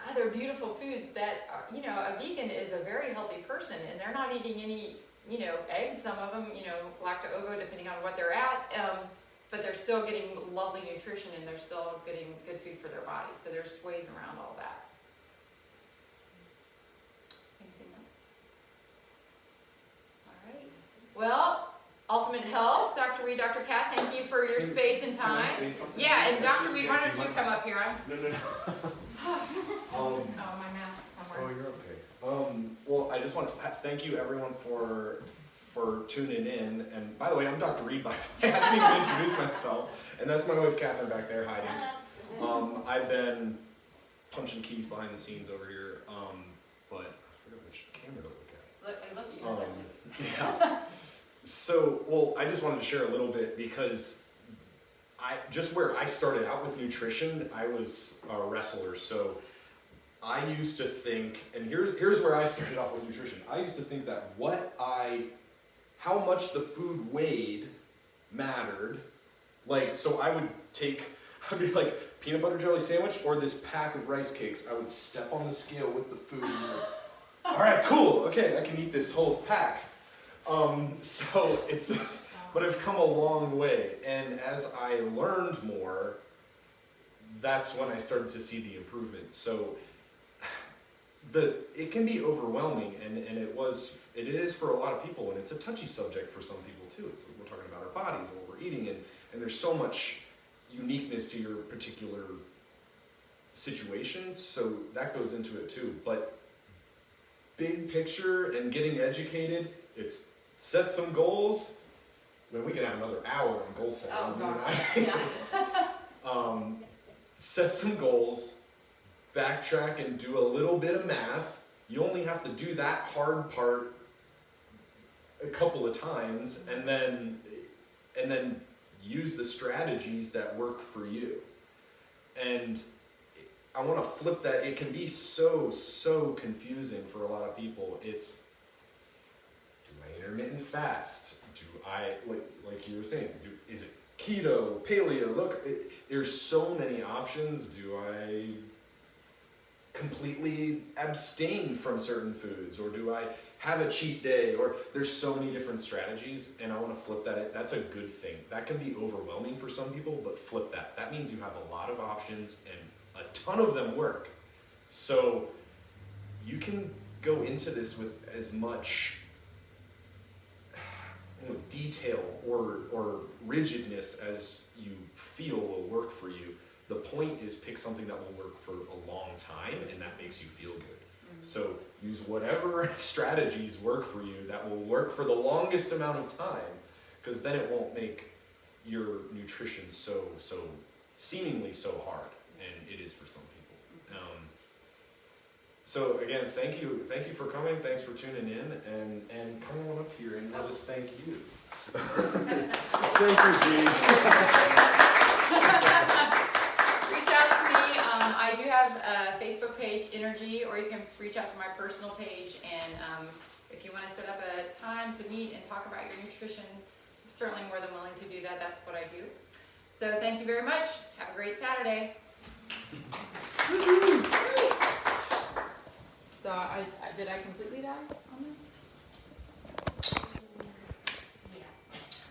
other beautiful foods that are, you know, a vegan is a very healthy person, and they're not eating any, you know, eggs, some of them, you know, lacto-ovo, depending on what they're at, but they're still getting lovely nutrition, and they're still getting good food for their body. So there's ways around all that. Anything else? All right. Well, Ultimate Health, Dr. Reed, Dr. Kat, thank you for your space and time. Yeah, and Dr. Reed, why don't you come up here? No. Oh, my mask's somewhere. Oh, you're okay. Well, I just want to thank you everyone for tuning in. And by the way, I'm Dr. Reed, by the way. I didn't even introduce myself. And that's my wife, Catherine, back there hiding. I've been punching keys behind the scenes over here, but I forgot which camera to look at. Look at you. Yeah. So, well, I just wanted to share a little bit because just where I started out with nutrition, I was a wrestler. So I used to think, and here's where I started off with nutrition. I used to think that how much the food weighed mattered. Like, so I'd be like, peanut butter jelly sandwich or this pack of rice cakes. I would step on the scale with the food and be like, all right, cool, okay, I can eat this whole pack. So but I've come a long way, and as I learned more, that's when I started to see the improvement. So it can be overwhelming, and it is for a lot of people, and it's a touchy subject for some people too. We're talking about our bodies and what we're eating, and there's so much uniqueness to your particular situations, so that goes into it too. But big picture and getting educated, it's set some goals. When we can have another hour on goal setting. Oh, God. Yeah. Set some goals, backtrack and do a little bit of math. You only have to do that hard part a couple of times, and then use the strategies that work for you. And I want to flip that. It can be so confusing for a lot of people. It's, do I intermittent fast? Do I, like you were saying, is it keto, paleo? Look, there's so many options. Do I completely abstain from certain foods, or do I have a cheat day? Or there's so many different strategies, and I want to flip that. That's a good thing. That can be overwhelming for some people, but flip that. That means you have a lot of options, and a ton of them work. So you can go into this with as much detail or rigidness as you feel will work for you. The point is, pick something that will work for a long time, and that makes you feel good. Mm-hmm. So use whatever strategies work for you that will work for the longest amount of time, because then it won't make your nutrition so seemingly so hard, and it is for some people. So again, thank you for coming. Thanks for tuning in, and come on up here and let us thank you. Thank you, Jean. Reach out to me. I do have a Facebook page, InnerG, or you can reach out to my personal page. And if you want to set up a time to meet and talk about your nutrition, I'm certainly more than willing to do that. That's what I do. So thank you very much. Have a great Saturday. So did I completely die on this?